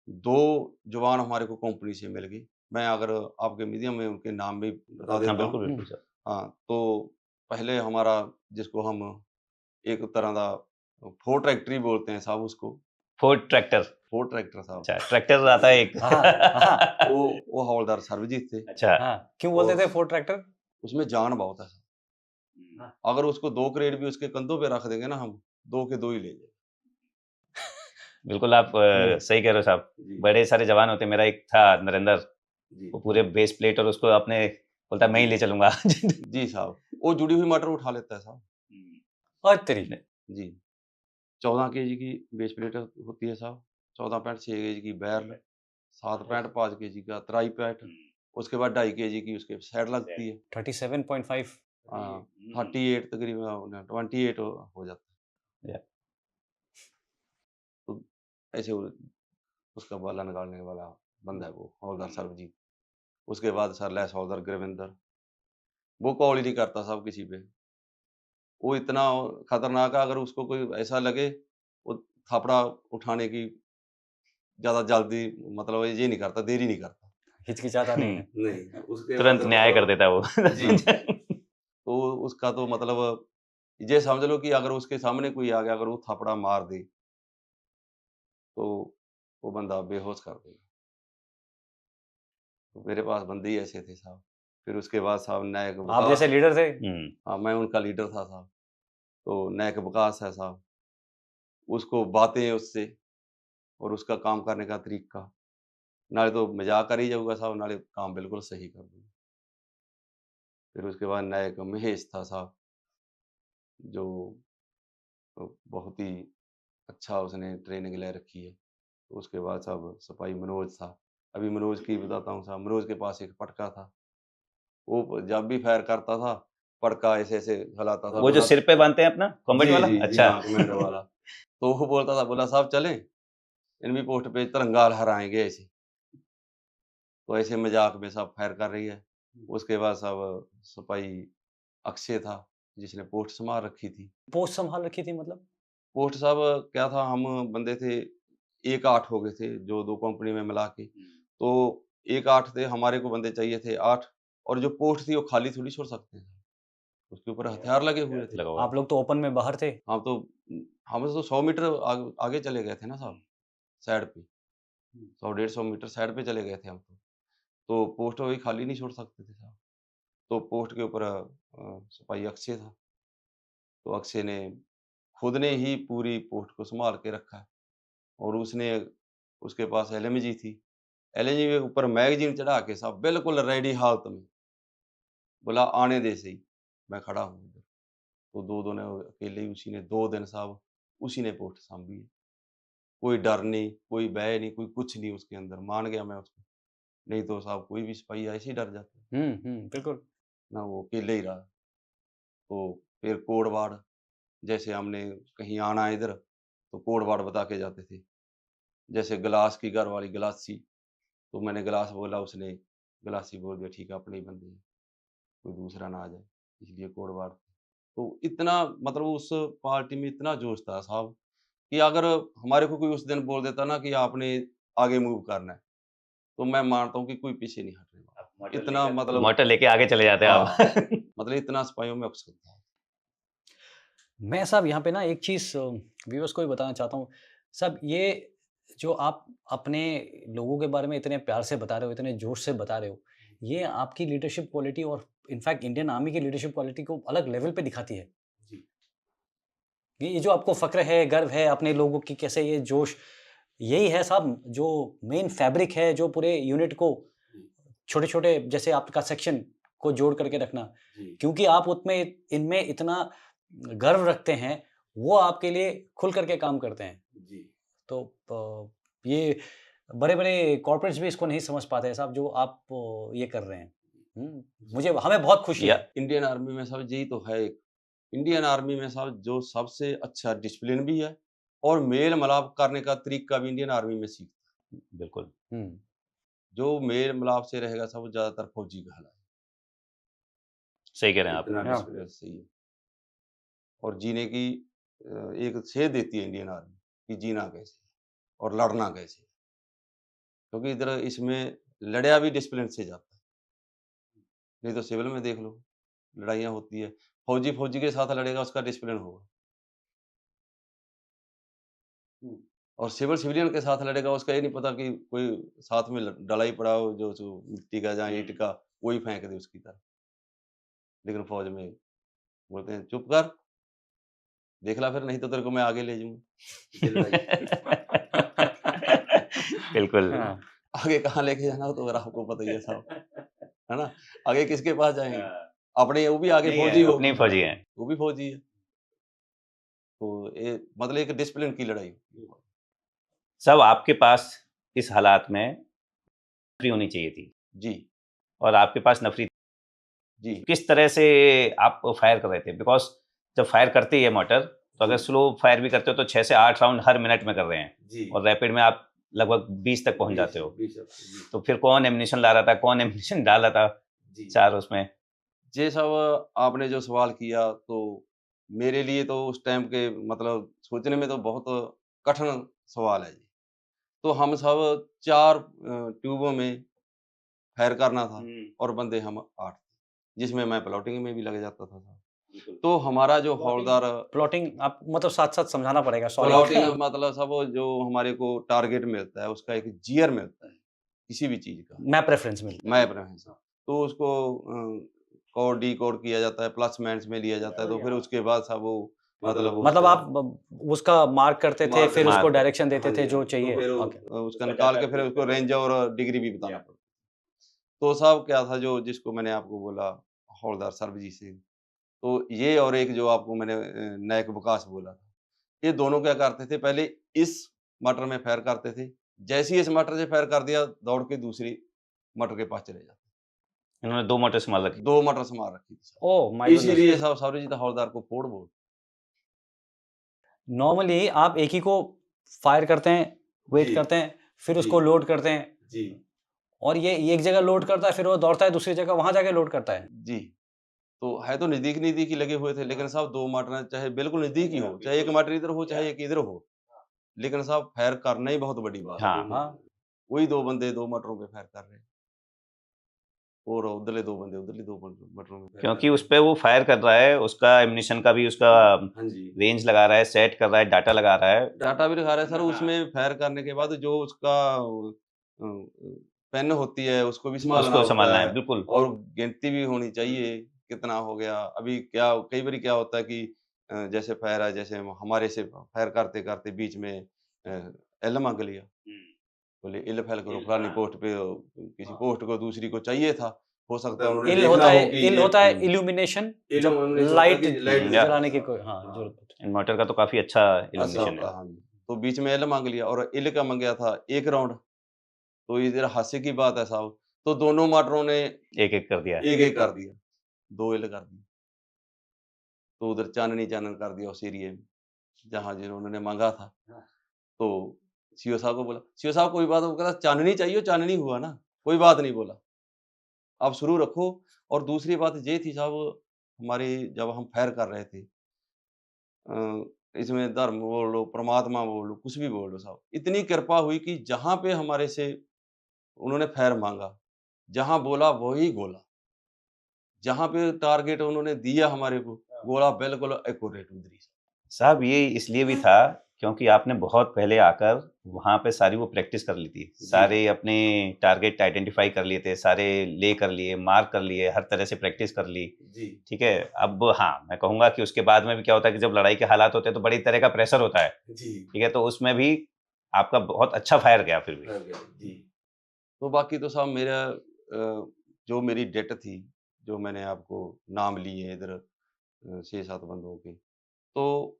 2 जवान हमारे को कंपनी से मिल गए। मैं अगर आपके मीडियम में उनके नाम भी बता हाँ देता हूँ। बिल्कुल बिल्कुल सर। हाँ, तो पहले हमारा जिसको हम एक तरह का फोर ट्रैक्टर ही बोलते हैं साहब उसको, फोर्ड ट्रैक्टर। फोर ट्रैक्टर साहब। अच्छा, ट्रैक्टर आता है एक। हाँ, वो हवलदार सर्वजीत थे। अच्छा, हाँ, क्यों बोलते और- थे फोर्ड ट्रैक्टर? उसमें जान बहुत है साहब। अगर उसको 2 क्रेट भी उसके कंधों पे रख देंगे ना हम, 2 के 2 ही ले जाएंगे। बिल्कुल आप सही कह रहे हो साहब। जी। बड़े सारे जवान होते। मेरा एक था नरेंद्र, जी वो पूरे बेस प्लेट और उसको अपने बोलता है मैं ही ले चलूंगा। जी साहब, वो जुड़ी हुई मटर उठा लेता है साहब। और तेरी जी 14 केजी की बेस प्लेट होती है साहब, 14 पैंट 6 केजी की बैरल, 7 पैंट 5 केजी का त्राई पैट, उसके बाद 2.5 केजी की उसके साइड लगती है। 37.5 हाँ 38 तकरीबन 28 हो जाता है। तो ऐसे उसका बाला निकालने वाला बंदा है वो हवलदार सर्वजीत। उसके बाद सर लैस हवलदार गुरविंदर, वो कॉल ही नहीं करता साहब किसी पे। वो इतना खतरनाक है, अगर उसको कोई ऐसा लगे वो थापड़ा उठाने की ज़्यादा जल्दी मतलब ये नहीं करता, देरी नहीं करता। हिचकिचाता नहीं है। नहीं, उसके तुरंत बाद न्याय कर देता है वो। जी। तो उसका तो मतलब ये समझ लो कि अगर उसके सामने कोई आ गया, अगर वो थापड़ा मार दे, तो वो बंदा बेहोश कर देगा। तो मेरे पास बंदे ही ऐसे थे साहब। फिर उसके बाद साहब नायक आप जैसे लीडर थे। हाँ, मैं उनका लीडर था साहब। तो नायक विकास है साहब, उसको बातें उससे और उसका काम करने का तरीका, नाले तो मजाक कर ही जाऊगा साहब, नाले काम बिल्कुल सही कर दूंगा। फिर उसके बाद नायक महेश था साहब, जो बहुत ही अच्छा उसने ट्रेनिंग ले रखी है। तो उसके बाद साहब सिपाही मनोज था। अभी मनोज की बताता हूँ साहब, मनोज के पास एक पटका था। वो जब भी फायर करता था, पटका ऐसे-ऐसे हिलाता था। वो जो बोला सिर पे बांधते हैं अपना कॉम्बैट जी, वाला? जी, जी, अच्छा। हाँ, कमांडो वाला। तो वो बोलता था, बोला साहब चलें? इनवी पोस्ट पे तिरंगा लहराएँगे ऐसे। तो ऐसे मज़ाक में साहब फायर कर रही है। उसके बाद साहब सिपाही अक्षय था, जिसने पोस्ट संभाल रखी थी। पोस्ट संभाल रखी थी मतलब? पोस्ट साहब क्या था, हम बंदे थे 1-8 हो गए थे, जो 2 कंपनी में मिला के। तो 1-8 थे, हमारे को बंदे चाहिए थे 8, और जो पोस्ट थी वो खाली थोड़ी छोड़ सकते हैं। उसके ऊपर हथियार लगे हुए थे। लगा हुआ आप लोग तो ओपन में बाहर थे। हम तो हम तो 100 मीटर आगे चले गए थे ना साहब, साइड पे। 100 150 मीटर साइड पे चले गए थे हम तो। तो पोस्ट वही खाली नहीं छोड़ सकते थे साहब। तो पोस्ट के ऊपर सिपाही अक्षय था। तो अक्षय ने खुद ने ही पूरी पोस्ट को सँभाल के रखा है, और उसने उसके पास एलएमजी थी। एलएमजी के ऊपर मैगज़ीन चढ़ा के साहब बिल्कुल रेडी हालत में, बोला आने दे सही, मैं खड़ा हूँ इधर। तो 2 दिन अकेले ही उसी ने 2 दिन साहब उसी ने पोस्ट सँभी है। कोई डर नहीं, कोई भय नहीं, कोई कुछ नहीं उसके अंदर, मान गया मैं उसको। नहीं तो साहब कोई भी सिपाही ऐसे ही डर जाता है, बिल्कुल। ना वो अकेले ही रहा। तो फिर कोड-वार्ड, जैसे हमने कहीं आना है इधर, तो कोड-वार्ड बता के जाते थे। जैसे गिलास की घर वाली गिलासी, तो मैंने गिलास बोला, उसने गिलासी बोल दिया, ठीक है अपने ही बंदे हैं, कोई दूसरा ना आ जाए, इसलिए कोड-वार्ड। तो इतना मतलब उस पार्टी में इतना जोश था साहब, कि अगर हमारे को कोई उस दिन बोल देता ना कि आपने आगे मूव करना है, तो मैं मानता हूँ कि कोई पीछे नहीं हटने वाला। इतना मतलब मोटर लेके आगे चले जाते हैं हाँ, आप। मतलब इतना सिपाहियों में अक्सर था। मैं साहब यहाँ पे ना एक चीज़ व्यूअर्स को भी बताना चाहता हूँ। साहब ये जो आप अपने लोगों के बारे में इतने प्यार से बता रहे हो, इतने जोश से बता रहे हो, ये आपकी लीडरशिप क्वालिटी और इनफैक्ट इंडियन आर्मी की लीडरशिप क्वालिटी को अलग लेवल पे दिखाती है। ये जो आपको फ़क्र है, गर्व है अपने लोगों की, कैसे ये जोश, यही है साहब जो मेन फैब्रिक है, जो पूरे यूनिट को छोटे-छोटे जैसे आपका सेक्शन को जोड़ करके रखना। क्योंकि आप उसमें इनमें इतना गर्व रखते हैं, वो आपके लिए खुल करके काम करते हैं। तो ये बड़े-बड़े कॉर्पोरेट्स भी इसको नहीं समझ पाते हैं साहब, जो आप ये कर रहे हैं। मुझे हमें बहुत खुशी या है। इंडियन आर्मी में साहब यही तो है एक, इंडियन आर्मी में साहब जो सबसे अच्छा डिसिप्लिन भी है, और मेल मिलाप करने का तरीका भी इंडियन आर्मी में सीखता बिल्कुल हुँ। है। जो मेल मिलाप से रहेगा साहब, वो ज़्यादातर फौजी कहलाए। सही कह रहे हैं आप। इतना हाँ। डिसिप्लिन सही है। और जीने की एक सेध देती है इंडियन आर्मी, कि जीना कैसे है और लड़ना कैसे है। क्योंकि इधर इसमें लड़ाया भी डिसिप्लिन से जाता है। नहीं तो सिविल में देख लो, लड़ाइयाँ होती है। फौजी फौजी के साथ लड़ेगा, उसका डिसिप्लिन होगा। और सिविल सिविलियन के साथ लड़ेगा, उसका ये नहीं पता कि कोई साथ में डला ही पड़ा हो, जो मिट्टी का या ईंट का, वही फेंक दे उसकी तरफ। लेकिन फौज में बोलते हैं चुप कर, देख ला फिर, नहीं तो तेरे को मैं आगे ले जाऊंगा। बिल्कुल। हाँ। आगे कहाँ लेके जाना हो तो फिर आपको पता ही है साहब, है ना? आगे किसके पास जाएँगे? अपने वो भी आगे नहीं फौजी है, हो, अपनी फौजी हैं। वो भी फौजी है। तो ये मतलब एक डिसिप्लिन की लड़ाई होती है। साहब आपके पास इस हालात में नफ़री होनी चाहिए थी जी, और आपके पास नफ़री जी, किस तरह से आप फायर कर रहे थे? बिकॉज़ जब फायर करती है मोटर, तो अगर जी। स्लो फायर भी करते हो तो 6 से 8 राउंड हर मिनट में कर रहे हैं जी, और रैपिड में आप लगभग 20 तक पहुँच जाते हो। जी। तो फिर कौन एम्यूनिशन ला रहा था, कौन एम्यूनिशन डाल रहा था जी। 4 उसमें? जी साहब, आपने जो सवाल किया तो मेरे लिए तो उस टाइम के मतलब सोचने में तो बहुत कठिन सवाल है जी। तो हम सब 4 ट्यूबों में फायर करना था और बंदे हम 8 जिसमें मैं प्लॉटिंग में भी लग जाता था साहब। तो हमारा जो हवलदार प्लॉटिंग आप मतलब साथ-साथ समझाना पड़ेगा, सॉरी। प्लॉटिंग मतलब सब जो हमारे को टारगेट मिलता है, उसका एक जीयर मिलता है, किसी भी चीज़ का। मैप रेफरेंस मिल मैप रेफरेंस तो उसको कोड डिकोड किया जाता है, प्लस माइनस में लिया जाता है, तो फिर उसके बाद साहब वो मतलब मतलब उसको आप उसका मार्क करते थे, फिर उसको मार्क डायरेक्शन देते हाँ थे जी, जो हाँ जी। तो चाहिए। फिर ओके। उसका निकाल के फिर उसको रेंज और डिग्री भी बताना पड़ता है। तो साहब क्या था जो जिसको मैंने आपको बोला हवलदार सरबजीत सिंह, तो ये और एक जो आपको मैंने नायक विकास बोला था, ये दोनों क्या करते थे पहले इस मटर में फायर करते थे, जैसे ही इस मटर से फायर कर दिया, दौड़ के दूसरी मटर के पास चले जाते। इन्होंने 2 मोटर संभाल रखी। 2 मटर से मार रखी थी साहब। Oh my goodness! इसीलिए साहब सरबजीत हवलदार को फोड़ बोल नॉर्मली आप एक ही को फायर करते हैं, वेट जी, करते हैं, फिर जी। उसको लोड करते हैं जी, और ये एक जगह लोड करता है, फिर वो दौड़ता है दूसरी जगह, वहाँ जाके लोड करता है। जी। तो है तो नज़दीक-नज़दीक ही लगे हुए थे, लेकिन साहब 2 मटर चाहे बिल्कुल नज़दीक ही हो, चाहे 1 मटर इधर हो, चाहे 1 इधर हो, लेकिन साहब फायर करना ही बहुत बड़ी बात है। हाँ, हाँ, वही 2 बंदे 2 मटरों पे फायर कर रहे हैं और उधरले 2 बंदे उधरली 2 मटरों में फायर कर क्योंकि रहे उस हैं। पे वो फायर कर रहा है, उसका एम्यूनिशन का भी उसका हाँ जी। रेंज लगा रहा है, सेट कर रहा है, डाटा लगा रहा है। डाटा भी दिखा रहा है सर, उसमें फायर करने के बाद जो उसका पेन होती है, उसको भी सँभालना उसको होता सँभालना है है, बिल्कुल। और गिनती भी होनी चाहिए, कितना हो गया। अभी क्या कई बारी क्या होता है कि जैसे फायर है, जैसे हमारे से फायर करते-करते बीच में एल माँग लिया। बोले इल फाइल करो फलानी पोस्ट पे किसी पोस्ट को दूसरी को चाहिए था। हो सकता है उन्होंने देखना हो कि इल ये होता है इल्यूमिनेशन, जब इल्यूमिनेशन होता है लाइट कि लाइट या जलाने की कोई हाँ, हाँ। ज़रूरत होती इन्वर्टर का तो काफ़ी अच्छा ऐसा इल्यूमिनेशन होता है। है, हाँ जी। तो बीच में एल माँग लिया और इल का माँगा था 1 राउंड, तो ये ज़रा हास्य की बात है साहब, तो दोनों मास्टरों ने एक-एक कर दिया। 1-1 कर दिया, 2 इल कर दिए। तो उधर चाननी-चानन कर दिया उस एरिये में, जहाँ जिन्होंने माँगा था। तो सीओ साहब को बोला, सीओ साहब कोई बात वो कह रहा चाँदनी चाहिए, चाँदनी हुआ ना, कोई बात नहीं बोला। आप शुरू रखो और दूसरी बात ये थी साहब, हमारी जब हम फायर कर रहे थे इसमें धर्म बोल लो, परमात्मा बोल लो, कुछ भी बोल लो साहब। इतनी कृपा हुई कि जहाँ पे हमारे से उन्होंने फायर माँगा, जहाँ बोला वही गोला। जहाँ पे टारगेट उन्होंने दिया हमारे को, गोला बिल्कुल एक्यूरेट उधरी। साहब ये इसलिए भी था क्योंकि आपने बहुत पहले आकर वहाँ पे सारी वो प्रैक्टिस कर ली थी। जी। सारे अपने टारगेट आइडेंटिफ़ाई कर लिए थे, सारे ले कर लिए, मार्क कर लिए, हर तरह से प्रैक्टिस कर ली। जी। ठीक है? अब हाँ, मैं कहूँगा कि उसके बाद में भी क्या होता है कि जब लड़ाई के हालात होते हैं तो बड़ी तरह का प्रेशर होता है। जी। ठीक है? तो उसमें भी आपका बहुत अच्छा फायर गया फिर भी। जी। तो बाकी तो साहब मेरा जो मेरी डेट थी, जो मैंने आपको नाम लिए इधर 6-7 बंदों के, तो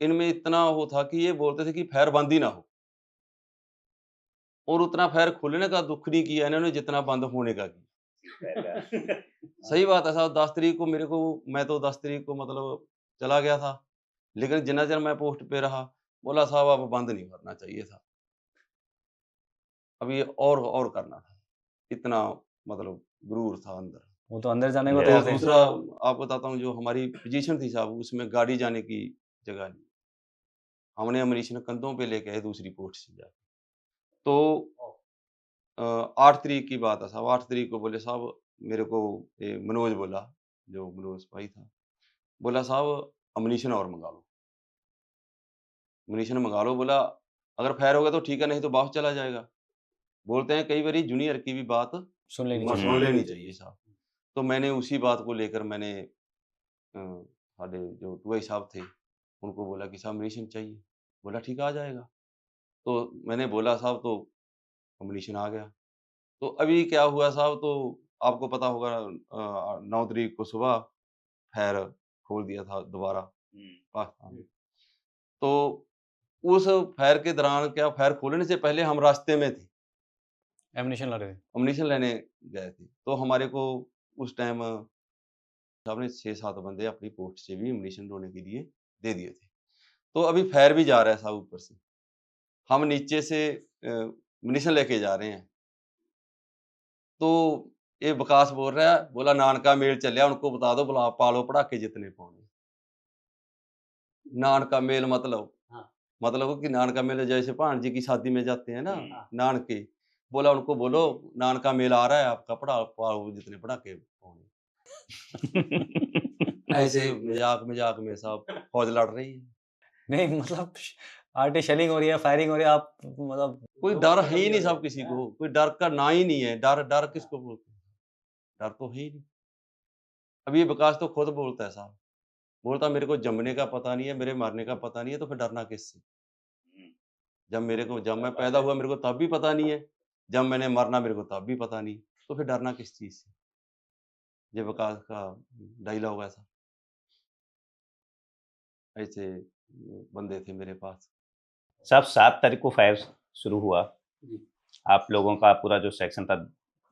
इनमें इतना वो था कि ये बोलते थे कि फायर बंद ही ना हो और उतना फायर खुलने का दुःख नहीं किया इन्होंने जितना बंद होने का किया। सही बात है साहब 10 तारीख को मेरे को मैं तो 10 तारीख को मतलब चला गया था, लेकिन जितना देर मैं पोस्ट पे रहा, बोला साहब अब बंद नहीं करना चाहिए था। अब ये और करना था। इतना मतलब गुरूर था अंदर। वो तो अंदर जाने को Yes. तो तैयार थे। दूसरा आपको बताता हूँ जो हमारी पोज़ीशन थी साहब उसमें गाड़ी जाने की जगह नहीं। हमने अम्युनिशन कंधों पे लेके आए दूसरी पोस्ट से जाके। तो 8 तारीख की बात है साहब 8 तारीख को बोले साहब मेरे को ये मनोज बोला, जो मनोज सिपाही था, बोला साहब अम्युनिशन और मँगा लो। अम्युनिशन मँगा लो बोला अगर फायर हो गया तो ठीक है नहीं तो वापस चला जाएगा। बोलते हैं कई बारी जूनियर की भी बात सुन लेनी सुन चाहिए। लेनी चाहिए साहब। तो मैंने उसी बात को लेकर मैंने साडे जो टूआई साहब थे, उनको बोला कि साहब अम्युनिशन चाहिए। बोला ठीक है आ जाएगा। तो मैंने बोला साहब तो अम्युनिशन आ गया। तो अभी क्या हुआ साहब, तो आपको पता होगा 9 तारीख को सुबह फायर खोल दिया था दोबारा पाकिस्तान ने। तो उस फायर के दौरान क्या, फायर खोलने से पहले हम रास्ते में थे, एमिनेशन ला रहे थे। अम्युनिशन लेने गए थे। तो हमारे को उस टाइम साहब ने 6-7 बंदे अपनी पोस्ट से भी अम्युनिशन ढोने के लिए दे दिए थे। तो अभी फायर भी जा रहा है साहब ऊपर से। हम नीचे से अम्युनिशन लेके जा रहे हैं। तो ये विकास बोल रहा है, बोला नानका मेल चलिया, उनको बता दो बुला पालो पटाके जितने पाने। नानका मेल मतलब हाँ। मतलब कि नानका मेल जैसे भांजी की शादी में जाते हैं ना, हाँ। नानके। बोला उनको बोलो नानका मेल आ रहा है, आपका पालो जितने पटाके पाने। ऐसे मजाक में साहब फौज लड़ रही है। नहीं मतलब आर्टी शेलिंग हो रही है, फायरिंग हो रही है, आप मतलब कोई डर है ही नहीं साहब किसी को, कोई डर का ना ही नहीं है। डर किसको बोलते हैं? डर तो है ही नहीं। अब ये विकास तो खुद बोलता है साहब, बोलता मेरे को जमने का पता नहीं है, मेरे मरने का पता नहीं है, तो फिर डरना किससे? जब मैं पैदा हुआ मेरे को तब भी पता नहीं है, जब मैंने मरना मेरे को तब भी पता नहीं, तो फिर डरना किस चीज़ से? ये विकास का डायलॉग ऐसा। ऐसे बंदे थे मेरे पास। साहब 7 तारीख को फायर शुरू हुआ। आप लोगों का पूरा जो सेक्शन था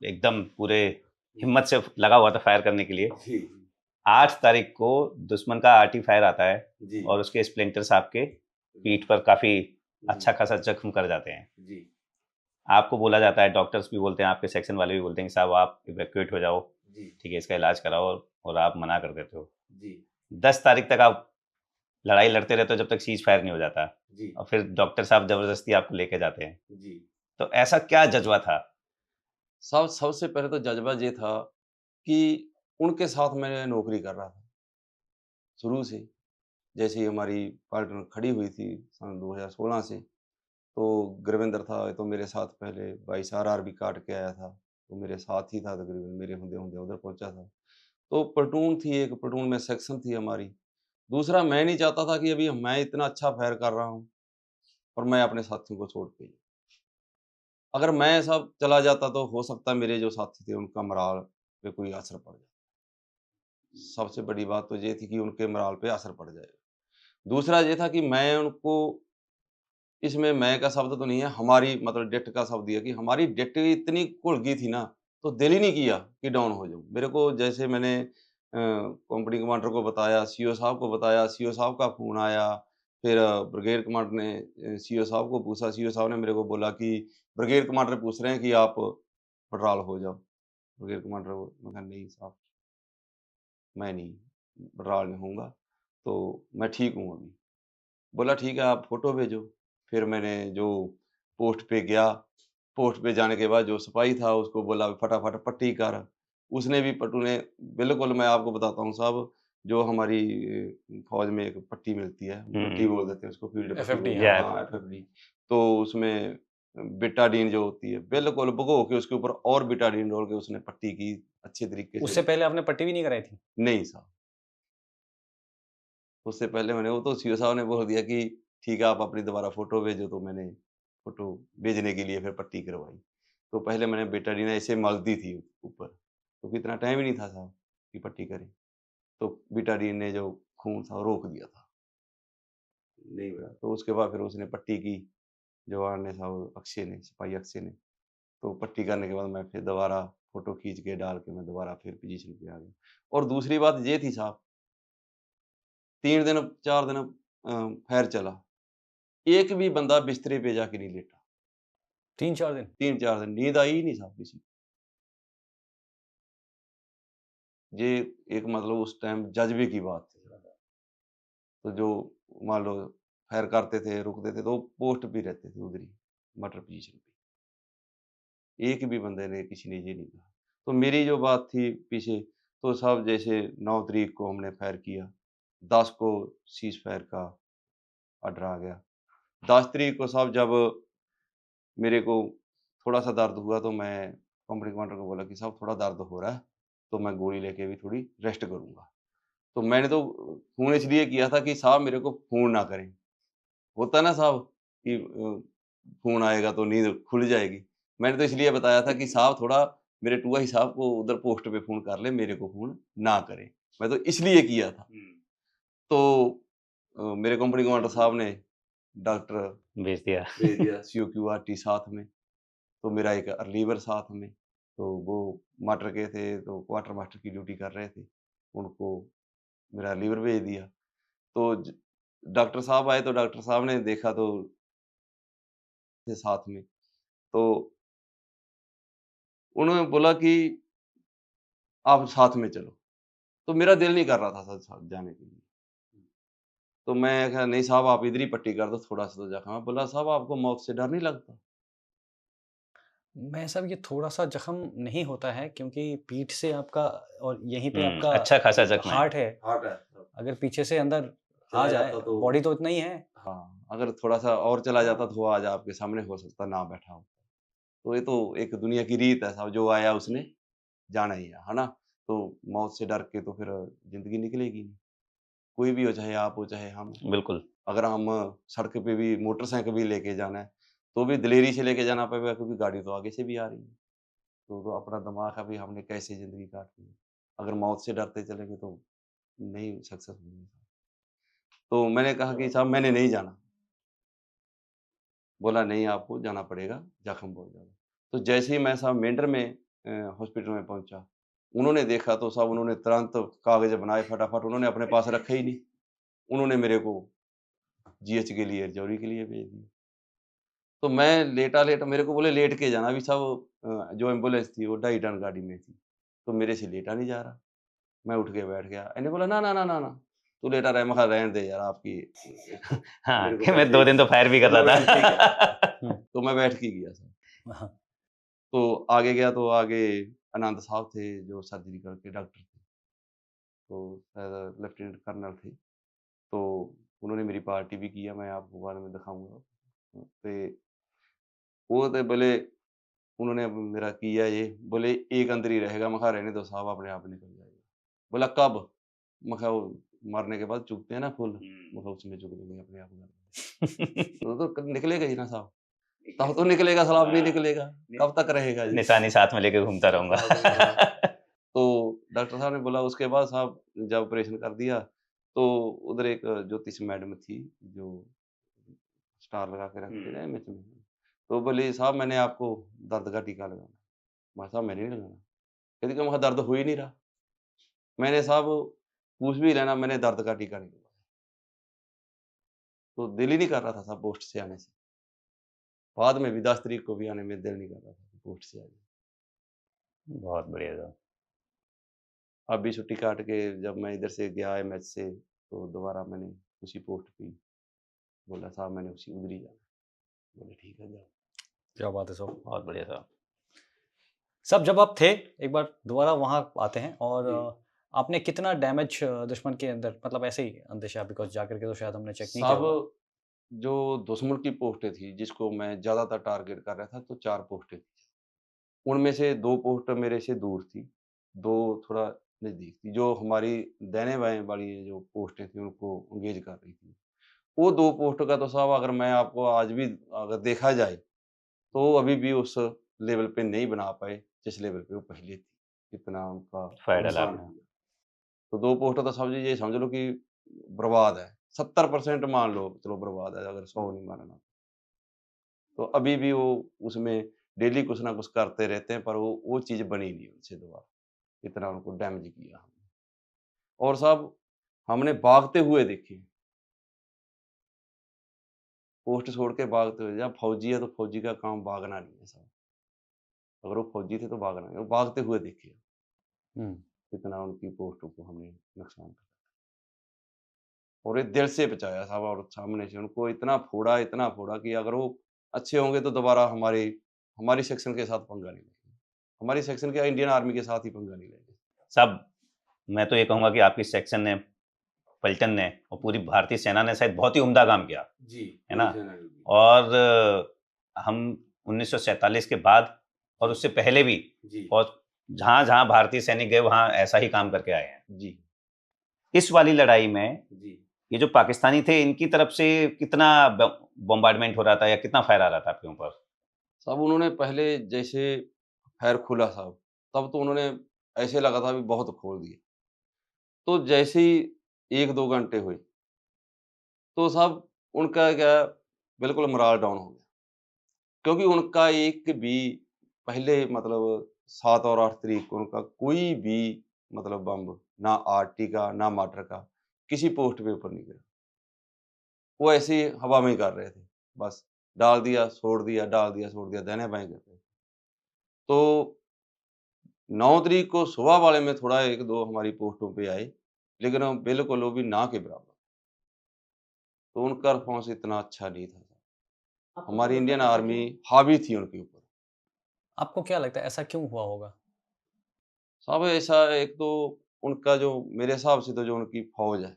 एकदम पूरे हिम्मत से लगा हुआ था फायर करने के लिए। 8 तारीख को दुश्मन का आर्टी फायर आता है और उसके स्प्लिंटर्स आपके पीठ पर काफी अच्छा खासा जख्म कर जाते हैं। आपको बोला जाता है, डॉक्टर्स भी बोलते हैं, आपके सेक्शन वाले भी बोलते हैं कि साहब आप इवैक्यूएट हो जाओ, ठीक है, इसका इलाज कराओ, और आप मना कर देते हो। 10 तारीख तक आप लड़ाई लड़ते रहते हो जब तक सीज फायर नहीं हो जाता, और फिर डॉक्टर साहब जबरदस्ती आपको लेके जाते हैं। तो ऐसा क्या जज्बा था? साहब सबसे पहले तो जज्बा ये था कि उनके साथ मैं नौकरी कर रहा था शुरू से। जैसे ही हमारी पार्टनर खड़ी हुई थी सन 2016 से, तो गुरविंदर था तो मेरे साथ पहले 22 आरआर भी काट के आया था, तो मेरे साथ ही था तकरीबन, मेरे होंदे उधर पहुंचा था। तो प्लेटून थी, एक प्लेटून में सेक्शन थी हमारी। दूसरा, मैं नहीं चाहता था कि अभी मैं इतना अच्छा फायर कर रहा हूँ और मैं अपने साथियों को छोड़ के, अगर मैं सब चला जाता तो हो सकता है मेरे जो साथी थे उनका मोराल पे कोई असर पड़ जाए। सबसे बड़ी बात तो ये थी कि उनके मोराल पे असर पड़ जाएगा। दूसरा ये था कि मैं उनको, इसमें मैं का शब्द तो नहीं है, हमारी मतलब डेट का शब्द दिया कि हमारी डेट इतनी घुल गई थी ना, तो दिल ही नहीं किया कि डाउन हो जाऊँ। मेरे को जैसे मैंने कंपनी कमांडर को बताया, सीओ साहब को बताया, सीओ साहब का फ़ोन आया, फिर ब्रिगेड कमांडर ने सीओ साहब को पूछा, सीओ साहब ने मेरे को बोला कि ब्रिगेड कमांडर पूछ रहे हैं कि आप पड़राल हो जाओ। ब्रिगेड कमांडर को मैं कहा नहीं साहब, मैं नहीं पड़राल नहीं होऊँगा, तो मैं ठीक हूँ अभी। बोला ठीक है आप फ़ोटो भेजो। फिर मैंने जो पोस्ट पे गया, पोस्ट पे जाने के बाद जो सिपाही था उसको बोला फटाफट पट्टी कर। उसने भी पट्टू ने, बिल्कुल मैं आपको बताता हूँ साहब, जो हमारी फ़ौज में एक पट्टी मिलती है, पट्टी बोल देते हैं उसको, फील्ड पट्टी FFD, बोलते हैं, हाँ एफएफडी। तो उसमें बेटाडीन जो होती है, बिल्कुल भगो के उसके ऊपर और बेटाडीन डाल के उसने पट्टी की अच्छे तरीके से। उससे पहले आपने पट्टी भी नहीं कराई थी? नहीं साहब, उससे पहले मैंने, वो तो सीओ साहब ने बोल दिया कि ठीक है आप अपनी दोबारा फ़ोटो भेजो, तो मैंने फ़ोटो भेजने के लिए फिर पट्टी करवाई। तो पहले मैंने बेटाडीन ऐसे मल दी थी ऊपर, क्योंकि इतना टाइम ही नहीं था साहब कि पट्टी करें। तो बेटाडीन ने जो खून था वो रोक दिया था, नहीं हुआ। तो उसके बाद फिर उसने पट्टी की, जवान ने साहब, अक्षय ने, सिपाही अक्षय ने। तो पट्टी करने के बाद मैं फिर दोबारा फ़ोटो खींच के डाल के मैं दोबारा फिर पोजीशन पे आ गया। और दूसरी बात ये थी साहब, 3 दिन 4 दिन फायर चला, एक भी बंदा बिस्तरे पे जाके नहीं लेटा। 3-4 दिन? 3-4 दिन नींद आई ही नहीं साहब किसी को। ये एक मतलब उस टाइम जज़्बे की बात थी। तो जो मान लो फायर करते थे, रुकते थे, तो पोस्ट पे रहते थे उधर ही, मटर पोजीशन पे। एक भी बंदे ने, किसी ने ये नहीं कहा। तो मेरी जो बात थी पीछे, तो साहब जैसे 9 तारीख को हमने फायर किया, 10 को सीज़ फायर का ऑर्डर आ गया। 10 तारीख को साहब जब मेरे को थोड़ा-सा दर्द हुआ, तो मैं कंपनी कमांडर को बोला कि साहब थोड़ा दर्द हो रहा है, तो मैं गोली लेके अभी थोड़ी रेस्ट करूँगा। तो मैंने तो फ़ोन इसलिए किया था कि साहब मेरे को फ़ोन ना करें। होता है ना साहब कि फ़ोन आएगा तो नींद खुल जाएगी। मैंने तो इसलिए बताया था कि साहब थोड़ा मेरे टूआ ही साहब को उधर पोस्ट पे फ़ोन कर ले, मेरे को फ़ोन ना करें। मैं तो इसलिए किया था। तो मेरे कंपनी कमांडर साहब ने डॉक्टर भेज दिया। भेज दिया COQRT साथ में, तो मेरा एक रिलीवर साथ में, तो वो मास्टर के थे, तो क्वार्टर मास्टर की ड्यूटी कर रहे थे, उनको मेरा रिलीवर भेज दिया। तो डॉक्टर साहब आए, तो डॉक्टर साहब ने देखा तो थे साथ में, तो उन्होंने बोला कि आप साथ में चलो। तो मेरा दिल नहीं कर रहा था सर साथ जाने के लिए। तो मैं कहा नहीं साहब आप इधर ही पट्टी कर दो, थोड़ा-सा तो जख्म है। बोला साहब आपको मौत से डर नहीं लगता? मैं साहब ये थोड़ा-सा ज़ख्म नहीं होता है क्योंकि पीठ से आपका और यहीं पे आपका अच्छा खासा जख्म है। हार्ट है। हार्ट है। अगर पीछे से अंदर चला आ जाए, जाता तो बॉडी तो इतना ही है। हाँ, अगर थोड़ा-सा और चला जाता तो वो आज आपके सामने हो सकता ना बैठा हो। तो ये तो एक दुनिया की रीत है साहब, जो आया उसने जाना ही है ना? तो मौत से डर के तो फिर ज़िंदगी निकलेगी नहीं। कोई भी हो, चाहे आप हो, चाहे हम हो। बिल्कुल। अगर हम सड़क पे भी मोटरसाइकिल भी लेके जाना है, तो भी दिलेरी से लेके जाना पड़ेगा क्योंकि गाड़ी तो आगे से भी आ रही है। तो अपना दिमाग है, भई हमने कैसे ज़िंदगी काटनी है। अगर मौत से डरते चलेंगे तो नहीं सक्सेस होंगे। तो मैंने कहा कि साहब मैंने नहीं जाना। बोला नहीं आपको जाना पड़ेगा, ज़ख्म बहुत ज़्यादा। तो जैसे ही मैं साहब मेंढर में हॉस्पिटल में पहुँचा, उन्होंने देखा तो साहब उन्होंने तुरंत कागज़ बनाए फटाफट, उन्होंने अपने पास रखे ही नहीं। उन्होंने मेरे को जीएच के लिए, रजौरी के लिए भेज दिया। तो मैं लेटा-लेटा, मेरे को बोले लेट के जाना। अभी साहब जो एम्बुलेंस थी वो 2.5 टन गाड़ी में थी, तो मेरे से लेटा नहीं जा रहा। मैं उठ के बैठ गया। इन्हें बोला ना, ना, ना, ना, ना, तू लेटा रहे। मैं कहा रहने दे यार आपकी हाँ, मेरे को कि मैं 2 बैठ दिन तो फायर भी कर तो मैं रहा बैठ के गया। था। तो मैं बैठ के गया साहब। हाँ, तो आगे गया तो आगे आनंद साहब थे जो सर्जिकल के डॉक्टर थे, तो शायद लेफ्टिनेंट कर्नल थे। तो उन्होंने मेरी पार्टी भी किया, मैं आपको बाद में दिखाऊँगा। ते वो तो बोले उन्होंने अब मेरा किया ये, बोले एक अंदर ही रहेगा। मैं कहा रहने दो साहब अपने आप निकल जाएगा। बोला कब? मैं कहा वो मरने के बाद चुगते हैं ना फूल, मैं कहा उसमें चुग देंगे अपने आप तो निकलेगा ही ना साहब। तब तो निकलेगा साला, अब नहीं निकलेगा। कब तक रहेगा ये? निशानी साथ में लेके घूमता रहूँगा। तो डॉक्टर साहब ने बोला उसके बाद साहब जब ऑपरेशन कर दिया, तो उधर एक ज्योतिष मैडम थी जो स्टार लगा के रखती है ना इमेज में। तो बोली साहब मैंने आपको दर्द का टीका लगाना। मैं साहब मैंने नहीं लगाना। कहती कि मैं दर्द हो ही नहीं रहा। मैंने साहब पूछ भी लेना, मैंने दर्द का टीका नहीं लगवाया। तो दिल ही नहीं कर रहा था साहब पोस्ट से आने से। बाद में भी 10 तारीख को भी आने में दिल नहीं कर रहा था पोस्ट से आने। बहुत बढ़िया था। अब भी छुट्टी काट के जब मैं इधर से गया एमएच से, तो दोबारा मैंने उसी पोस्ट पे बोला साहब मैंने उसी उधर ही जाना। बोले ठीक है जाओ। क्या बात है साहब। बहुत बढ़िया था। साहब जब आप थे, एक बार दोबारा वहाँ आते हैं और जी। आपने कितना डैमेज दुश्मन के अंदर, मतलब ऐसे ही अंदेशा, बिकॉज़ जाकर के तो शायद हमने चेक नहीं किया होगा। साहब जो दुश्मन की पोस्टें थी जिसको मैं ज़्यादातर टारगेट कर रहा था, तो 4 पोस्टें थी। उनमें से 2 पोस्ट मेरे से दूर थी, 2 थोड़ा नज़दीक थी। जो हमारी दाहिने-बाएँ वाली जो पोस्टें थी उनको एंगेज कर रही थी। वो 2 पोस्ट का तो साहब अगर मैं आपको आज भी अगर देखा जाए, तो अभी भी उस लेवल पे नहीं बना पाए, जिस लेवल पे वो पहले थी। इतना उनका फायर नुकसान अलार्म है। किया। तो 2 पोस्ट तो समझ लीजिए, समझ लो कि बर्बाद है। 70% मान लो चलो बर्बाद है, अगर 100 नहीं मानना। तो अभी भी वो उसमें डेली कुछ ना कुछ करते रहते हैं, पर वो चीज़ बनी नहीं उनसे दोबारा। इतना उनको डैमेज किया हमने। और साहब हमने भागते हुए देखे, पोस्ट छोड़ के भागते हुए। जब फौजी है तो फौजी का काम भागना नहीं है साहब। अगर वो फौजी थे तो भागना नहीं, वो भागते हुए देखे। हुँ। कितना उनकी पोस्टों को हमने नुकसान करा। और ये दिल से बचाया साहब, और सामने से उनको इतना फोड़ा कि अगर वो अच्छे होंगे तो दोबारा हमारी सेक्शन के साथ पंगा नहीं लेंगे। हमारी सेक्शन क्या इंडियन आर्मी के साथ ही पंगा नहीं लेंगे। साहब मैं तो ये कहूँगा कि आपकी सेक्शन ने, पलटन ने और पूरी भारतीय सेना ने शायद बहुत ही उम्दा काम किया, जी, है ना? पूरी सेना ने भी। और हम 1947 के बाद और उससे पहले भी जी, और जहाँ-जहाँ भारतीय सैनिक गए वहाँ ऐसा ही काम करके आए हैं। जी, इस वाली लड़ाई में जी। ये जो पाकिस्तानी थे इनकी तरफ से कितना बॉम्बार्डमेंट हो रहा था या कितना फायर आ रहा था आपके ऊपर? साहब उन्होंने पहले जैसे खैर खुला साहब, तब तो उन्होंने ऐसे लगा था भी बहुत खोल दिया। तो जैसे ही 1-2 घंटे हुए, तो साहब उनका क्या बिल्कुल मोराल डाउन हो गया। क्योंकि उनका एक भी पहले मतलब 7 और 8 तारीख को उनका कोई भी मतलब बम, ना आरटी का, ना मॉर्टर का, किसी पोस्ट पे ऊपर नहीं गिरा। वो ऐसे ही हवा में ही कर रहे थे। बस डाल दिया, छोड़ दिया, डाल दिया, छोड़ दिया, दाहिने-बाएँ कर रहे थे। तो 9 तारीख को सुबह वाले में थोड़ा 1-2 हमारी पोस्टों पे आए, लेकिन वो बिल्कुल वो भी ना के बराबर। तो उनका रिस्पॉन्स इतना अच्छा नहीं था। हमारी इंडियन आर्मी हावी थी उनके ऊपर। आपको क्या लगता है ऐसा क्यों हुआ होगा? साहब ऐसा एक तो उनका जो मेरे हिसाब से तो जो उनकी फ़ौज है,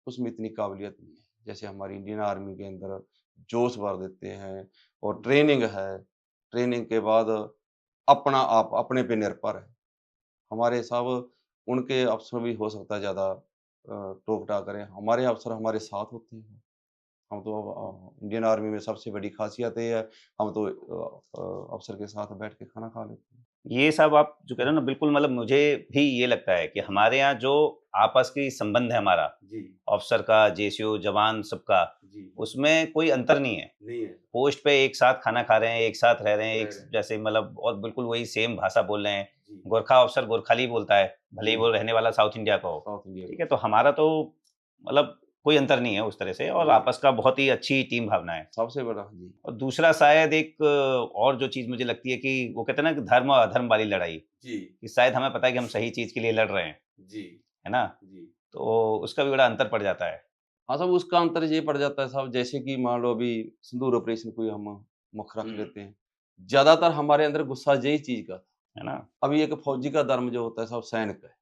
उसमें इतनी काबिलियत नहीं है। जैसे हमारी इंडियन आर्मी के अंदर जोश भर देते हैं और ट्रेनिंग है, ट्रेनिंग के बाद अपना आप अपने पे निर्भर है। हमारे साहब उनके अफ़सर भी हो सकता है ज़्यादा टोक-टाक करें, हमारे अफ़सर हमारे साथ होते हैं। हम तो इंडियन आर्मी में सबसे बड़ी ख़ासियत ये है, हम तो अफ़सर के साथ बैठ के खाना खा लेते हैं। ये सब आप जो कह रहे हो ना बिल्कुल मतलब मुझे भी ये लगता है कि हमारे यहाँ जो आपस की संबंध है हमारा जी, अफसर का, जेसीओ, जवान सबका, जी। उसमें कोई अंतर नहीं है। नहीं है। पोस्ट पे एक साथ खाना खा रहे हैं, एक साथ रह रहे हैं, रह एक रहे हैं। जैसे मतलब और बिल्कुल वही सेम भाषा बोल रहे हैं। जी, गोरखा अफसर गोरखाली बोलता है, भले ही जी। वो रहने वाला साउथ इंडिया का हो। साउथ इंडिया ठीक का। है, तो हमारा तो मतलब कोई अंतर नहीं है उस तरह से और नहीं। आपस का बहुत ही अच्छी टीम भावना है। सबसे बड़ा जी, और दूसरा शायद एक और जो चीज़ मुझे लगती है कि वो कहते हैं ना कि धर्म और अधर्म वाली लड़ाई, जी, कि शायद हमें पता है कि हम सही चीज़ के लिए लड़ रहे हैं, जी, है ना? जी। तो उसका भी बड़ा अंतर पड़ जाता है। हाँ, साहब उसका अंतर ये पड़ जाता है साहब जैसे कि मान लो अभी सिंदूर ऑपरेशन को ही हम मुख्य रख लेते हैं। ज़्यादातर हमारे अंदर गुस्सा यही चीज़ का था। है ना? अभी एक फौजी का धर्म जो होता है साहब सैनिक है।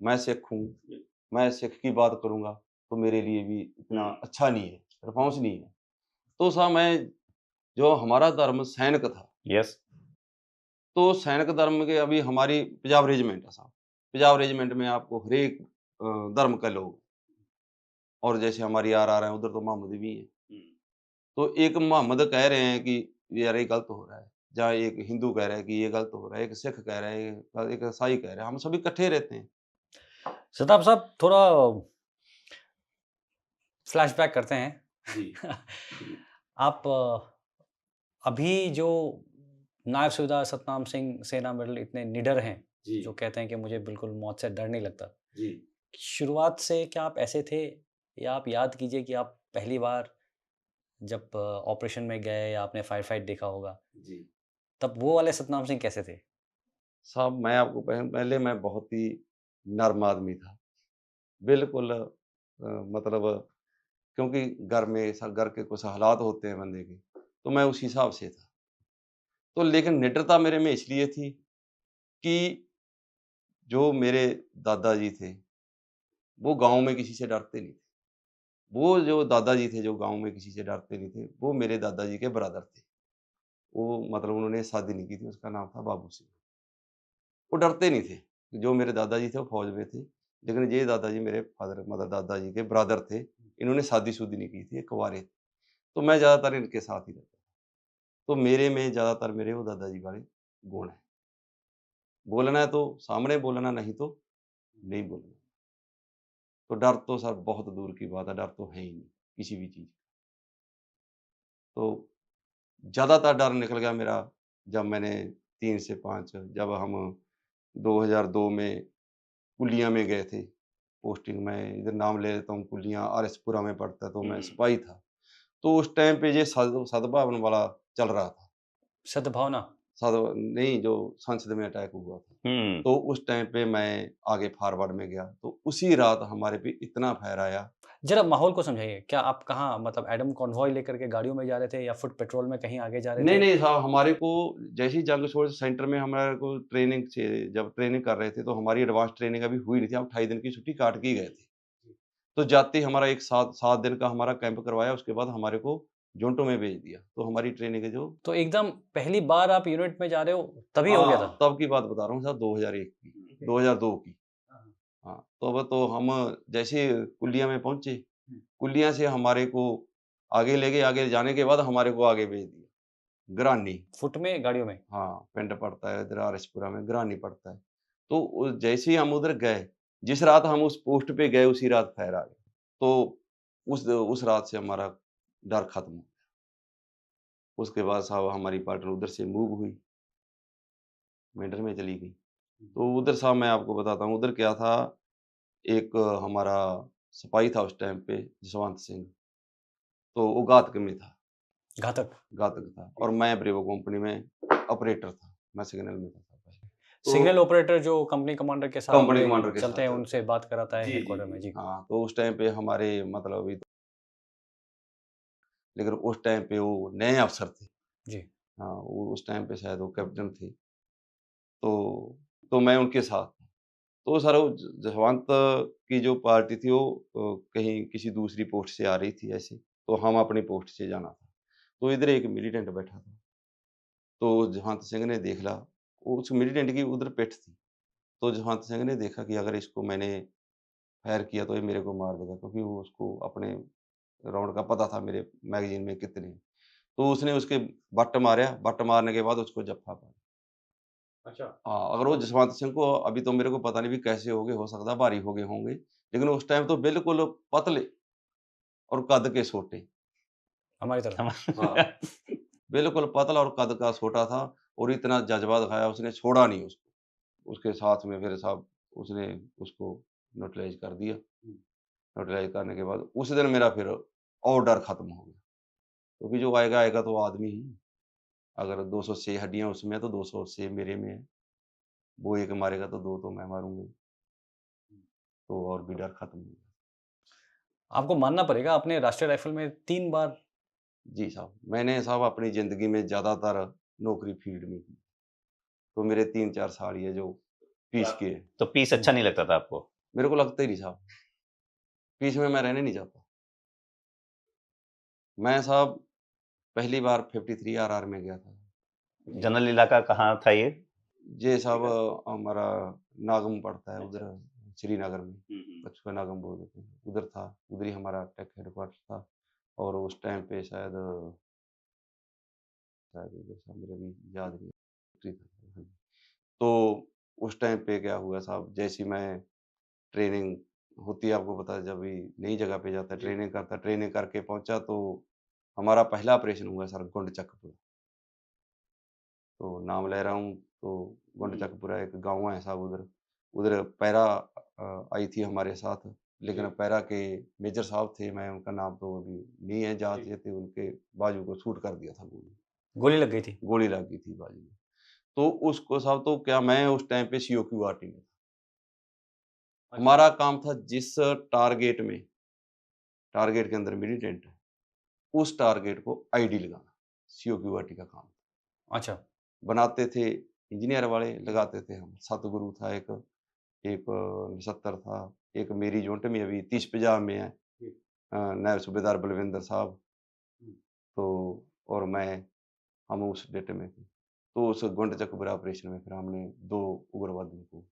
मैं सिख हूँ, मैं सिख की बात करूँगा, तो मेरे लिए भी इतना अच्छा नहीं है, रिस्पॉन्स नहीं है। तो साहब मैं जो हमारा धर्म सैनिक था, यस। तो सैनिक धर्म के अभी हमारी पंजाब रेजिमेंट है साहब। पंजाब रेजिमेंट में आपको हर एक धर्म के लोग और जैसे हमारी आरआर है, उधर तो मोहम्मदी भी हैं। तो एक मोहम्मद कह रहे हैं कि यार ये गलत हो रहा है, जहाँ एक हिंदू कह रहा है कि ये गलत हो रहा है, एक सिख कह रहा है, एक ईसाई कह रहा है, हम सभी इकट्ठे रहते हैं। शताब साहब थोड़ा फ्लैशबैक करते जी, हैं। आप अभी जो नायब सूबेदार सतनाम सिंह सेना मेडल इतने निडर हैं, जी, जो कहते हैं कि मुझे बिल्कुल मौत से डर नहीं लगता। जी। शुरुआत से क्या आप ऐसे थे या आप याद कीजिए कि आप पहली बार जब ऑपरेशन में गए या आपने फायर फाइट देखा होगा, जी। तब वो वाले सतनाम सिंह कैसे थे? साहब मैं आपको पहले मैं बहुत ही नर्म आदमी था। बिल्कुल मतलब क्योंकि घर में घर के कुछ हालात होते हैं बंदे के, तो मैं उस हिसाब से था। तो लेकिन निडरता मेरे में इसलिए थी कि जो मेरे दादाजी थे, वो गाँव में किसी से डरते नहीं थे। वो जो दादाजी थे जो गाँव में किसी से डरते नहीं थे, वो मेरे दादाजी के ब्रदर थे। वो मतलब उन्होंने शादी नहीं की थी, उसका नाम था बाबू सिंह। वो डरते नहीं थे। जो मेरे दादाजी थे वो फ़ौज में थे, लेकिन ये दादाजी मेरे फ़ादर मतलब दादाजी के ब्रदर थे। इन्होंने शादी-शुदी नहीं की थी, ये कुँवारे थे। तो मैं ज़्यादातर इनके साथ ही रहता था। तो मेरे में ज़्यादातर मेरे वो दादाजी वाले गुण हैं। बोलना है तो सामने बोलना, नहीं तो नहीं बोलना। तो डर तो सर बहुत दूर की बात है, डर तो है ही नहीं, किसी भी चीज़। तो ज़्यादातर डर निकल गया मेरा जब मैंने 3 से 5 जब हम 2002 में कुलियाँ में गए थे, पोस्टिंग में इधर नाम ले लेता हूँ कुलियाँ आरएसपुरा में पड़ता है, तो मैं सिपाही था। तो उस टाइम पे ये सद्भावन वाला चल रहा था। सद्भावना? सद नहीं जो संसद में अटैक हुआ था। हुँ। तो उस टाइम पे मैं आगे फॉरवर्ड में गया, तो उसी रात हमारे पे इतना फायर आया। ज़रा माहौल को समझाइए। क्या आप कहाँ मतलब एडम कॉनवॉय लेकर के गाड़ियों में जा रहे थे या फुट पेट्रोल में कहीं आगे जा रहे नहीं, थे? नहीं साहब हमारे को जैसे ही जंग छोड़ सेंटर में हमारे को ट्रेनिंग से जब ट्रेनिंग कर रहे थे, तो हमारी एडवांस ट्रेनिंग अभी हुई नहीं थी, हम 28 दिन की छुट्टी काट के ही गए थे। तो जाते ही हमारा एक 7 दिन का हमारा कैंप करवाया, उसके बाद हमारे को जोंटो में भेज दिया। तो हमारी ट्रेनिंग है जो तो एकदम पहली बार आप यूनिट में जा रहे हो, तभी हो गया हाँ, था? तब की बात बता रहा हूँ साहब 2001 की, 2002 की। हाँ। हाँ, तो अब तो हम जैसे कुलिया में पहुँचे, कुलिया से हमारे को आगे ले गए, आगे जाने के बाद हमारे को आगे भेज दिया। ग्रानी, फुट में, गाड़ियों में? हाँ, पिंड पड़ता है इधर आरएसपुरा में, ग्रानी पड़ता है। तो जैसे ही हम उधर गए, जिस रात हम उस पोस्ट पे गए उसी रात फायर आ गया। तो उस रात से हमारा डर खत्म हो गया। उसके बाद साहब हमारी पार्टनर उधर से मूव हुई, मेंढर में चली गई। तो उधर साहब मैं आपको बताता हूँ, उधर क्या था, एक हमारा सिपाही था उस टाइम पे, जसवंत सिंह, तो वो घातक में था, घातक। घातक था, और मैं ब्रेवो कंपनी में ऑपरेटर था, मैं सिग्नल में था। तो सिग्नल ऑपरेटर जो कंपनी कमांडर के साथ कंपनी में कमांडर के चलते हैं, साथ उनसे बात कराता है जी, हेडक्वार्टर में। जी। हाँ, तो उस टाइम पे हमारे मतलब अभी, लेकिन उस टाइम पे वो नए अफसर थे। जी। हाँ, वो उस टाइम पे शायद वो कैप्टन थे। तो मैं उनके साथ था। तो सर वो जसवंत की जो पार्टी थी वो कहीं किसी दूसरी पोस्ट से आ रही थी ऐसे, तो हम अपनी पोस्ट से जाना था। तो इधर एक मिलिटेंट बैठा था। तो जसवंत सिंह ने देख ला, उस मिलिटेंट की उधर पिठ थी। तो जसवंत सिंह ने देखा कि अगर इसको मैंने फायर किया तो ये मेरे को मार देगा, क्योंकि वो उसको अपने राउंड का पता था मेरे मैगज़ीन में कितने हैं। तो उसने उसके बट मारा, बट मारने के बाद उसको जप्फा मारा। अच्छा। हाँ, अगर वो जसवंत सिंह को अभी तो मेरे को पता नहीं भी कैसे हो गए, हो सकता है भारी हो गए होंगे, लेकिन उस टाइम तो बिल्कुल पतले और कद के सोटे। हमारी तरह। हाँ, बिल्कुल पतला और कद का छोटा था, और इतना जज़्बा दिखाया, उसने छोड़ा नहीं उसको। उसके साथ में फिर साहब उसने उसको न्यूट्रलाइज़ कर दिया। न्यूट्रलाइज़ करने के बाद उस दिन मेरा फिर और डर खत्म हो गया, क्योंकि जो आएगा, आएगा तो आदमी ही। अगर 206 हड्डियाँ उसमें हैं, तो 206 मेरे में हैं। वो एक मारेगा तो 2 तो मैं मारूँगा ही। तो और भी डर खत्म हो गया। आपको मानना पड़ेगा, आपने राष्ट्रीय राइफल में 3 बार। जी साहब, मैंने साहब अपनी ज़िंदगी में ज़्यादातर नौकरी फील्ड में की। तो मेरे 3-4 साल ये जो पीस के हैं, तो पीस अच्छा नहीं लगता था आपको? मेरे को लगता ही नहीं साहब, पीस में मैं रहने नहीं चाहता। मैं साहब पहली बार 53 आरआर में गया था। जनरल इलाका कहाँ था ये? ये साहब हमारा नागम पड़ता है उधर, श्रीनगर में, उसको नागम बोल देते हैं। उधर था, उधर ही हमारा टेक हेडक्वार्टर था, और उस टाइम पे शायद शायद उधर था, मेरे भी याद नहीं है। हाँ जी। तो उस टाइम पे क्या हुआ साहब, जैसे ही मैं ट्रेनिंग होती है, आपको पता है, जब भी नई जगह पे जाता है ट्रेनिंग करता है, ट्रेनिंग करके पहुंचा तो हमारा पहला ऑपरेशन हुआ सर गुंडचकपुर। तो नाम ले रहा हूँ, तो गुंडचकपुरा एक गाँव है साहब उधर। उधर पैरा आई थी हमारे साथ, लेकिन पैरा के मेजर साहब थे, मैं उनका नाम तो अभी नहीं है याद, ये थे, उनके बाजू को शूट कर दिया था गोली। गोली लग गई थी? गोली लग गई थी बाजू में। तो उसको साहब, तो क्या मैं उस टाइम पे सीओक्यूआरटी में था। हमारा काम था जिस टारगेट में, टारगेट के अंदर मिलिटेंट है, उस टारगेट को आईडी लगाना सीओक्यूआरटी का काम था। अच्छा। बनाते थे इंजीनियर वाले, लगाते थे हम। सतगुरु था एक, एक नछत्तर था, एक मेरी यूनिट में अभी 30-50 में है, नायब सूबेदार बलविंदर साहब, तो और मैं, हम उस डेटे में थे। तो उस गुंडचकपुरा ऑपरेशन में फिर हमने 2 उग्रवादियों को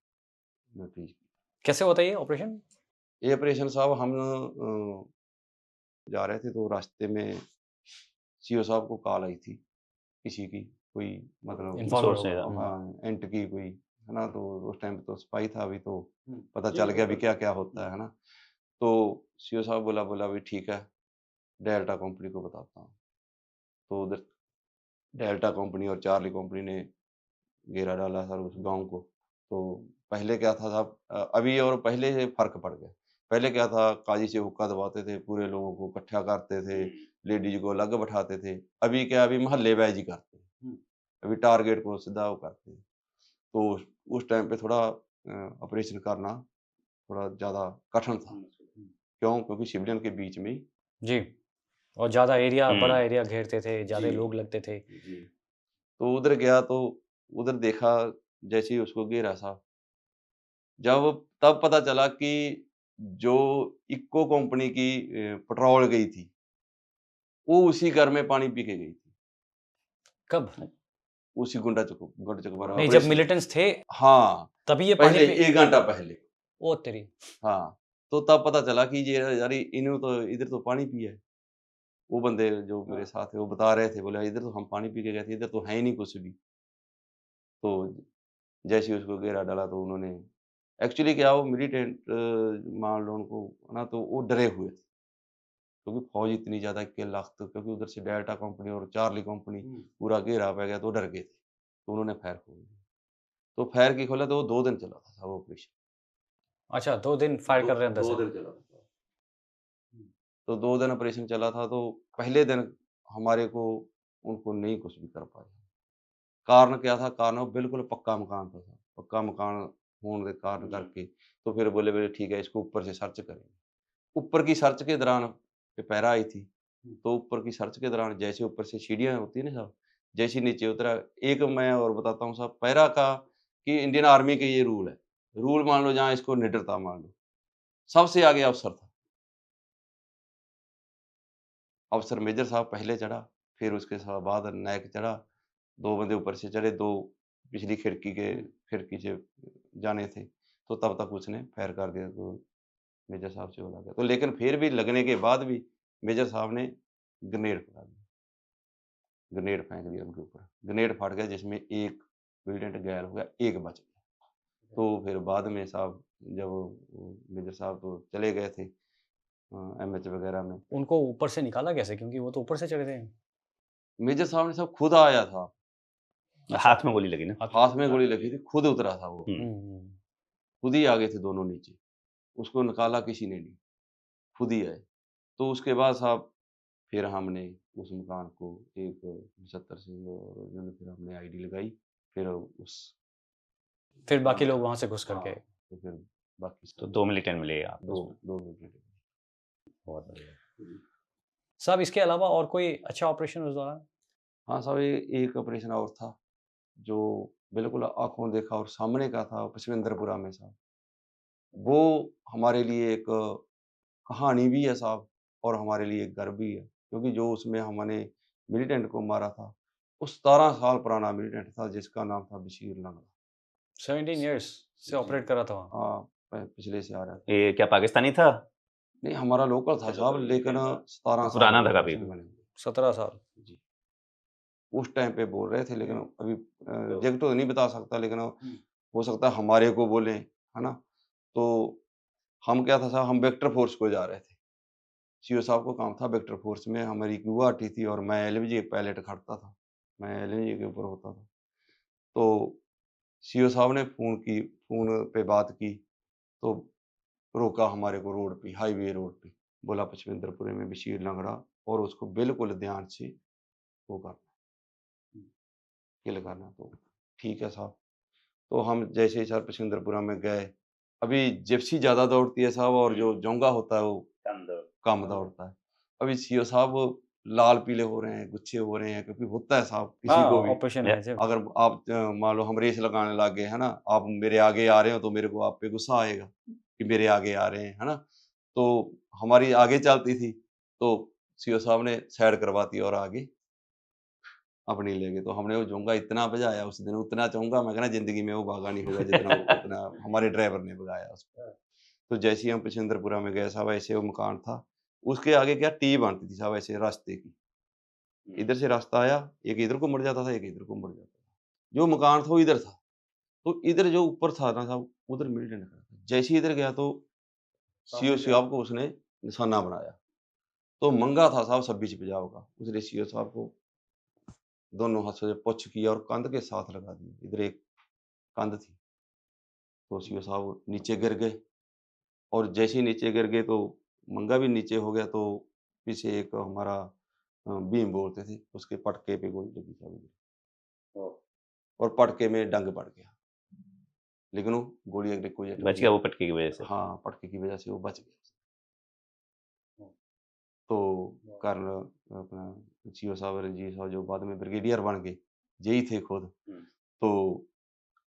न्यूट्रलाइज़ किया। कैसे होता है ये ऑपरेशन? ये ऑपरेशन साहब हम जा रहे थे, तो रास्ते में सीओ साहब को कॉल आई थी किसी की, कोई मतलब इन्फॉर्मर सोर्स है। होगा। हाँ, एंट की कोई, है ना? तो उस टाइम पे तो सिपाही था, अभी तो पता ये चल गया तो अभी क्या-क्या होता है ना? तो सीओ साहब बोला अभी ठीक है, डेल्टा कंपनी को बताता हूँ। तो उधर डेल्टा कंपनी और चार्ली कंपनी ने घेरा डाला सर उस गाँव को। तो पहले क्या था साहब, अभी और पहले से फ़र्क पड़ गया। पहले क्या था, काजी से हुक्का दबाते थे, पूरे लोगों को इकट्ठा करते थे, लेडीज़ को अलग बैठाते थे। अभी क्या, अभी मोहल्ले वाइज़ ही करते हैं। अभी टारगेट को सीधा वो करते हैं। तो उस टाइम पे थोड़ा ऑपरेशन करना थोड़ा ज़्यादा कठिन था। क्यों? क्योंकि सिविलियन के बीच में ही। जी। और ज़्यादा एरिया, बड़ा हुँ। एरिया घेरते थे, ज़्यादा जी। लोग लगते थे। जी। तो उधर गया, तो उधर देखा, जैसे ही उसको घेरा साहब, जब तब पता चला कि जो इक्को कंपनी की पेट्रोल गई थी, वो उसी घर में पानी पी के गई थी। कब? उसी गुंडचकबरा नहीं, जब ऑपरेशन। मिलिटेंट्स थे हाँ, तभी ये पानी पहले पे। 1 घंटा पहले। ओ तेरी! हाँ, तो तब पता चला कि ये यार इन्हों तो इधर तो पानी पिया है। वो बंदे जो मेरे साथ थे वो बता रहे थे, बोले इधर तो हम पानी पी के गए थे, इधर तो है ही नहीं कुछ भी। तो जैसे ही उसको घेरा डाला तो उन्होंने एक्चुअली क्या वो मिलिटेंट मान लो उनको ना, तो वो डरे हुए थे क्योंकि फौज इतनी ज़्यादा के लाख, तो क्योंकि उधर से डेल्टा कंपनी और चार्ली कंपनी पूरा घेरा पै गया, तो डर गए थे, तो उन्होंने फायर खोल दिया। तो फायर की खोला तो वो 2 दिन चला था वो ऑपरेशन। अच्छा 2 दिन फायर कर रहे हैं अंदर 2 से। दिन चला था। तो 2 दिन ऑपरेशन चला था, तो पहले दिन हमारे को उनको नहीं कुछ भी कर पाए। कारण क्या था? कारण वो बिल्कुल पक्का मकान था साहब, पक्का मकान होने के कारण करके, तो फिर बोले बोले ठीक है इसको ऊपर से सर्च करेंगे। ऊपर की सर्च के दौरान पैरा आई थी, तो ऊपर की सर्च के दौरान जैसे ऊपर से सीढ़ियाँ होती है ना साहब, जैसे ही नीचे उतरा, एक मैं और बताता हूँ साहब पैरा का, कि इंडियन आर्मी के ये रूल है। रूल मान लो जहाँ इसको निडर था मान लो, सबसे आगे अफ़सर था। अफ़सर मेजर साहब पहले चढ़ा, फिर उसके बाद नायक चढ़ा, 2 बंदे ऊपर से चढ़े, 2 पिछली खिड़की से जाने थे, तो तब तक उसने फायर कर दिया, तो मेजर साहब से बोला गया। तो लेकिन फिर भी लगने के बाद भी मेजर साहब ने ग्रेनेड फटा दिया, ग्रेनेड फेंक दिया उनके ऊपर। ग्रेनेड फट गया जिसमें एक स्टूडेंट घायल हो गया, एक बच गया। तो फिर बाद में साहब जब वो मेजर साहब तो चले गए थे एमएच वगैरह में। उनको ऊपर से निकाला कैसे? क्योंकि वो तो ऊपर से चढ़े थे। मेजर साहब ने साहब खुद आया था, हाथ में गोली लगी ना? हाथ में गोली लगी थी, खुद उतरा था वो, हम्म। खुद ही आ गए थे दोनों नीचे, उसको निकाला किसी ने नहीं, खुद ही आए। तो उसके बाद साहब फिर हमने उस मकान को एक 75 से और जो फिर हमने आईडी लगाई, फिर उस फिर बाकी लोग वहाँ से घुस कर के। हाँ, तो फिर बाकी तो सब 2 मिलिटेंट मिले आप दो उसमें। 2 मिनट बहुत बढ़िया। साहब इसके अलावा और कोई अच्छा ऑपरेशन उस दौरान? हाँ साहब, एक ऑपरेशन और था, जो बिल्कुल आँखों देखा और सामने का था पचमेंद्रपुरा में साहब। वो हमारे लिए एक कहानी भी है साहब, और हमारे लिए एक गर्व भी है, क्योंकि जो उसमें हमने मिलिटेंट को मारा था, वो 17 साल पुराना मिलिटेंट था जिसका नाम था बशीर लंगड़ा। 17 इयर्स से जी। ऑपरेट करा था वहाँ। हाँ, पिछले से आ रहा था। ये क्या पाकिस्तानी था? नहीं, हमारा लोकल था साहब, लेकिन 17 साल पुराना हो गए था उसे काफी। बने हुए। 17 साल। जी। उस टाइम पे बोल रहे थे, लेकिन अभी एग्ज़ैक्ट तो नहीं बता सकता, लेकिन हो सकता है हमारे को बोलें, है ना? तो हम क्या था साहब, हम वेक्टर फ़ोर्स को जा रहे थे। सीओ साहब को काम था वेक्टर फ़ोर्स में, हमारी एक युवा टी थी और मैं एलएमजी पायलट खड़ता था। मैं एलएमजी के ऊपर होता था। तो सीओ साहब ने फ़ोन पे बात की, तो रोका हमारे को रोड पे, हाईवे रोड पे। बोला पचमेंद्रपुरे में बशीर लंगड़ा, और उसको बिल्कुल ध्यान से वो करना, किल करना। तो ठीक है साहब। तो हम जैसे ही सर पचमेंद्रपुरा में गए, अभी जिप्सी ज़्यादा दौड़ती है साहब, और जो जोंगा होता है वो कम दौड़ता है। अभी सीओ साहब लाल पीले हो रहे हैं, गुस्से हो रहे हैं, क्योंकि होता है साहब किसी हाँ को भी। ऑपरेशन है जब। अगर आप मान लो हम रेस लगाने लग गए, है ना? आप मेरे आगे आ रहे हो तो मेरे को आप पे गुस्सा आएगा कि मेरे आगे आ रहे हैं, है ना? तो हमारी आगे चलती थी, तो सीओ साहब ने साइड करवाती और आगे अपनी ले गए। तो हमने वो जोंगा इतना बजाया उस दिन, उतना चोंगा मैं कहना ज़िंदगी में वो भागा नहीं होगा जितना उतना हमारे ड्राइवर ने भगाया उसको। तो जैसे ही हम पचमेंद्रपुरा में गए साहब, ऐसे वो मकान था, उसके आगे क्या टी बनती थी साहब ऐसे रास्ते की। इधर से रास्ता आया, एक इधर को मुड़ जाता था, एक इधर को मुड़ जाता था। जो मकान था वो इधर था, तो इधर जो ऊपर था ना साहब, उधर मिलिटेंट खड़ा था। जैसे ही इधर गया तो सीओ साहब को उसने निशाना बनाया। तो मंगा था साहब 26 पंजाब का, उसने सीओ साहब को दोनों हाथ से पुछ किया और कंध के साथ लगा दिया। इधर एक कंध थी, तो सीओ साहब नीचे गिर गए, और जैसे ही नीचे गिर गए तो मंगा भी नीचे हो गया। तो पीछे एक हमारा बीम बोलते थे, उसके पटके पे गोली लगी साहब इधर, और पटके में डंग पड़ गया, लेकिन वो गोली अगले कोई अटक बच गया वो पटके की वजह से? हाँ, पटके की वजह से वो बच गया। तो कर्नल अपना सीओ साहब रणजीत साहब जो बाद में ब्रिगेडियर बन गए, जेई थे खुद। तो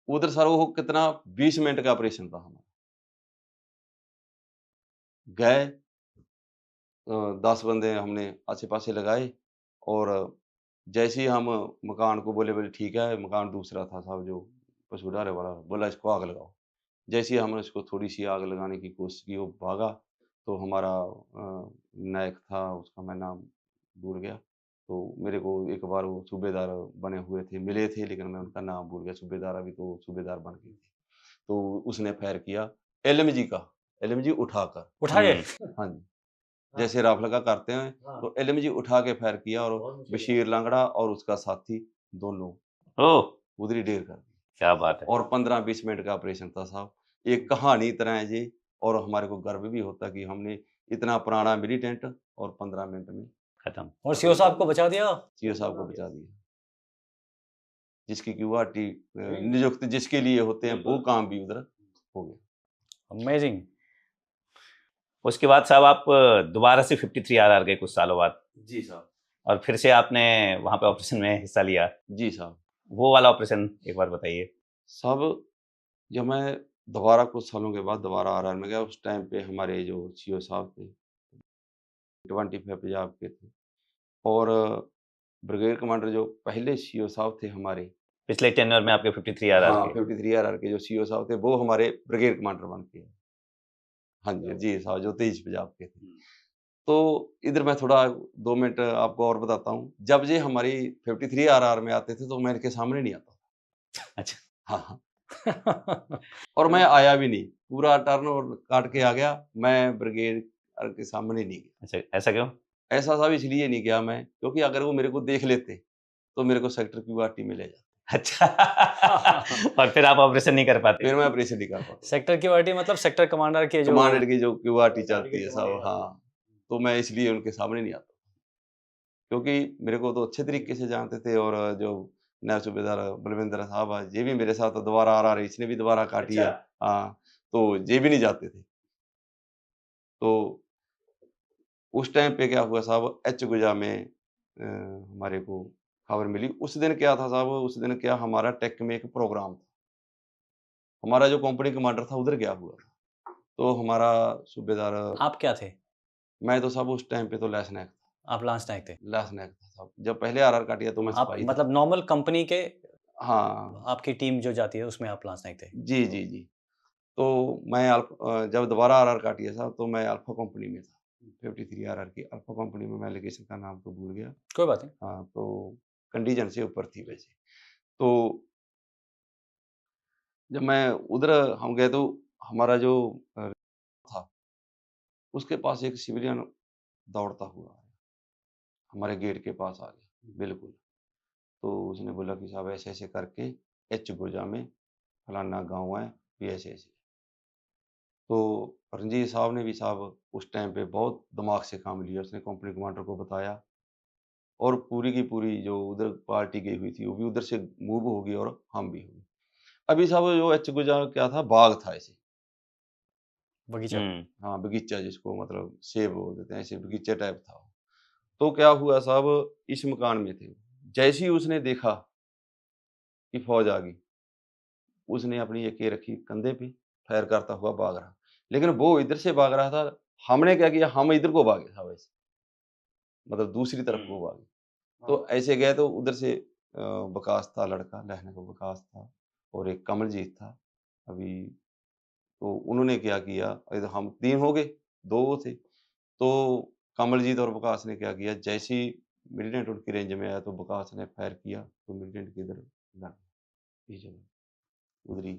उधर सर वो कितना 20 मिनट का ऑपरेशन था हमारा। गए 10 बंदे हमने आसे-पासे लगाए, और जैसे ही हम मकान को बोले बोले ठीक है, मकान दूसरा था साहब जो पशुडारे वाला, बोला इसको आग लगाओ। जैसे ही हमने उसको थोड़ी-सी आग लगाने की कोशिश की, वो भागा, तो हमारा नायक था, उसका मैं नाम भूल गया। तो मेरे को एक बार वो सूबेदार बने हुए थे, मिले थे, लेकिन मैं उनका नाम भूल गया। सूबेदार अभी तो सूबेदार बन गए थे। तो उसने फायर किया एलएमजी का, एलएमजी उठाकर। उठा के हाँ जी, जैसे राफेल का करते हैं, तो एलएमजी उठा के फायर किया और बशीर लांगड़ा और उसका साथी दोनों ओह उधर ही ढेर कर दिए। क्या बात है। और 15-20 मिनट का ऑपरेशन था साहब। एक कहानी तरह है जी, और हमारे को गर्व भी होता कि हमने इतना पुराना मिलिटेंट और 15 मिनट में खत्म। और सीओ साहब को बचा दिया। सीओ साहब को बचा दिया। जिसकी क्यूआरटी नियुक्त जिसके लिए होते हैं वो काम भी उधर हो गया। अमेजिंग। उसके बाद साहब आप दोबारा से 53 आर गए कुछ सालों बाद, जी साहब। और फिर से आपने वहां पे ऑपरेशन में हिस्सा लिया। जी साहब। वो वाला ऑपरेशन एक बार बताइए। साहब जब मैं दोबारा कुछ सालों के बाद दोबारा आरआर में गया, उस टाइम पे हमारे जो सीओ साहब थे 25 पंजाब के थे, और ब्रिगेड कमांडर जो पहले सीओ साहब थे हमारे, पिछले टेन्योर में आपके 53 आर हाँ, के 53 आरआर के जो सीओ साहब थे वो हमारे ब्रिगेड कमांडर बन के आए। हाँ जी, जी साहब, जो 23 पंजाब के थे। तो इधर मैं थोड़ा 2 मिनट आपको और बताता हूँ। जब ये हमारी 53 आरआर में आते थे तो मैं इनके सामने नहीं आता था। अच्छा। हाँ, हाँ। और मैं आया भी नहीं, पूरा टर्न और काट के आ गया, मैं ब्रिगेड के सामने नहीं गया। अच्छा, ऐसा क्यों? ऐसा साहब इसलिए नहीं गया मैं, क्योंकि अगर वो मेरे को देख लेते तो मेरे को सेक्टर क्यूआरटी में ले जाते। अच्छा। और फिर आप ऑपरेशन नहीं कर पाते। फिर मैं ऑपरेशन नहीं कर पाता। सेक्टर की वाटी मतलब सेक्टर कमांडर के जो कमांडर की जो क्यूआरटी चलती है साहब, हाँ, तो मैं इसलिए उनके सामने नहीं आता, क्योंकि मेरे को तो अच्छे तरीके से जानते थे। और जो नायब सूबेदार बलविंदर साहब है, ये भी मेरे साथ दोबारा आ रहा है, इसने भी दोबारा काटी है। हाँ, तो ये भी नहीं जाते थे। तो उस टाइम पे क्या हुआ साहब, एच गुजा में हमारे को खबर मिली। उस दिन क्या था साहब, उस दिन क्या हमारा टेक में एक प्रोग्राम था। हमारा जो कंपनी कमांडर था उधर गया हुआ था। तो हमारा सूबेदार, आप क्या थे? मैं तो साहब उस टाइम पे तो लैंस नायक था। आप लांस नायक थे। लैंस नायक था साहब। जब पहले आरआर काटिया तो मैं आप सिपाही था। मतलब नॉर्मल कंपनी के हाँ, आपकी टीम जो जाती है उसमें आप लांस नायक थे। जी, जी, जी। तो मैं जब दोबारा आरआर काटिया साहब तो मैं अल्फा कंपनी में था। 53 आरआर की अल्फा कंपनी में, मैं लोकेशन का नाम तो भूल गया। कोई बात नहीं। हाँ, तो कंडीशन से ऊपर थी वैसे। तो जब मैं उधर हम गए तो हमारा जो था, उसके पास एक सिविलियन दौड़ता हुआ आया, हमारे गेट के पास आ गया, बिल्कुल। तो उसने बोला कि साहब ऐसे-ऐसे करके एच गुजा में फलाना गाँव है, ये ऐसे-ऐसे। तो रंजीत साहब ने भी साहब उस टाइम पे बहुत दिमाग से काम लिया। उसने कंपनी कमांडर को बताया, और पूरी की पूरी जो उधर पार्टी गई हुई थी, वो भी उधर से मूव होगी और हम भी हो गए। अभी साहब जो एच गुजा क्या था, बाग था ऐसे। बगीचा। हाँ, बगीचा जिसको मतलब सेब बोल देते हैं, ऐसे बगीचे टाइप था। तो क्या हुआ साहब, इस मकान में थे। जैसे ही उसने देखा कि फौज आ गई, उसने अपनी एके रखी कंधे पे, फायर करता हुआ भाग रहा। लेकिन वो इधर से भाग रहा था, हमने क्या किया, हम इधर को भागे साहब ऐसे, मतलब दूसरी तरफ को भागे। तो ऐसे गए तो उधर से वकास था लड़का, लहने का वकास था, और एक कमलजीत था अभी। तो उन्होंने क्या किया, इधर हम 3 हो गए, 2 वो थे। तो कमलजीत और वकास ने क्या किया, जैसे ही मिलिटेंट उनकी रेंज में आया तो वकास ने फायर किया, तो मिलिटेंट के इधर लग पीछे में, उधर ही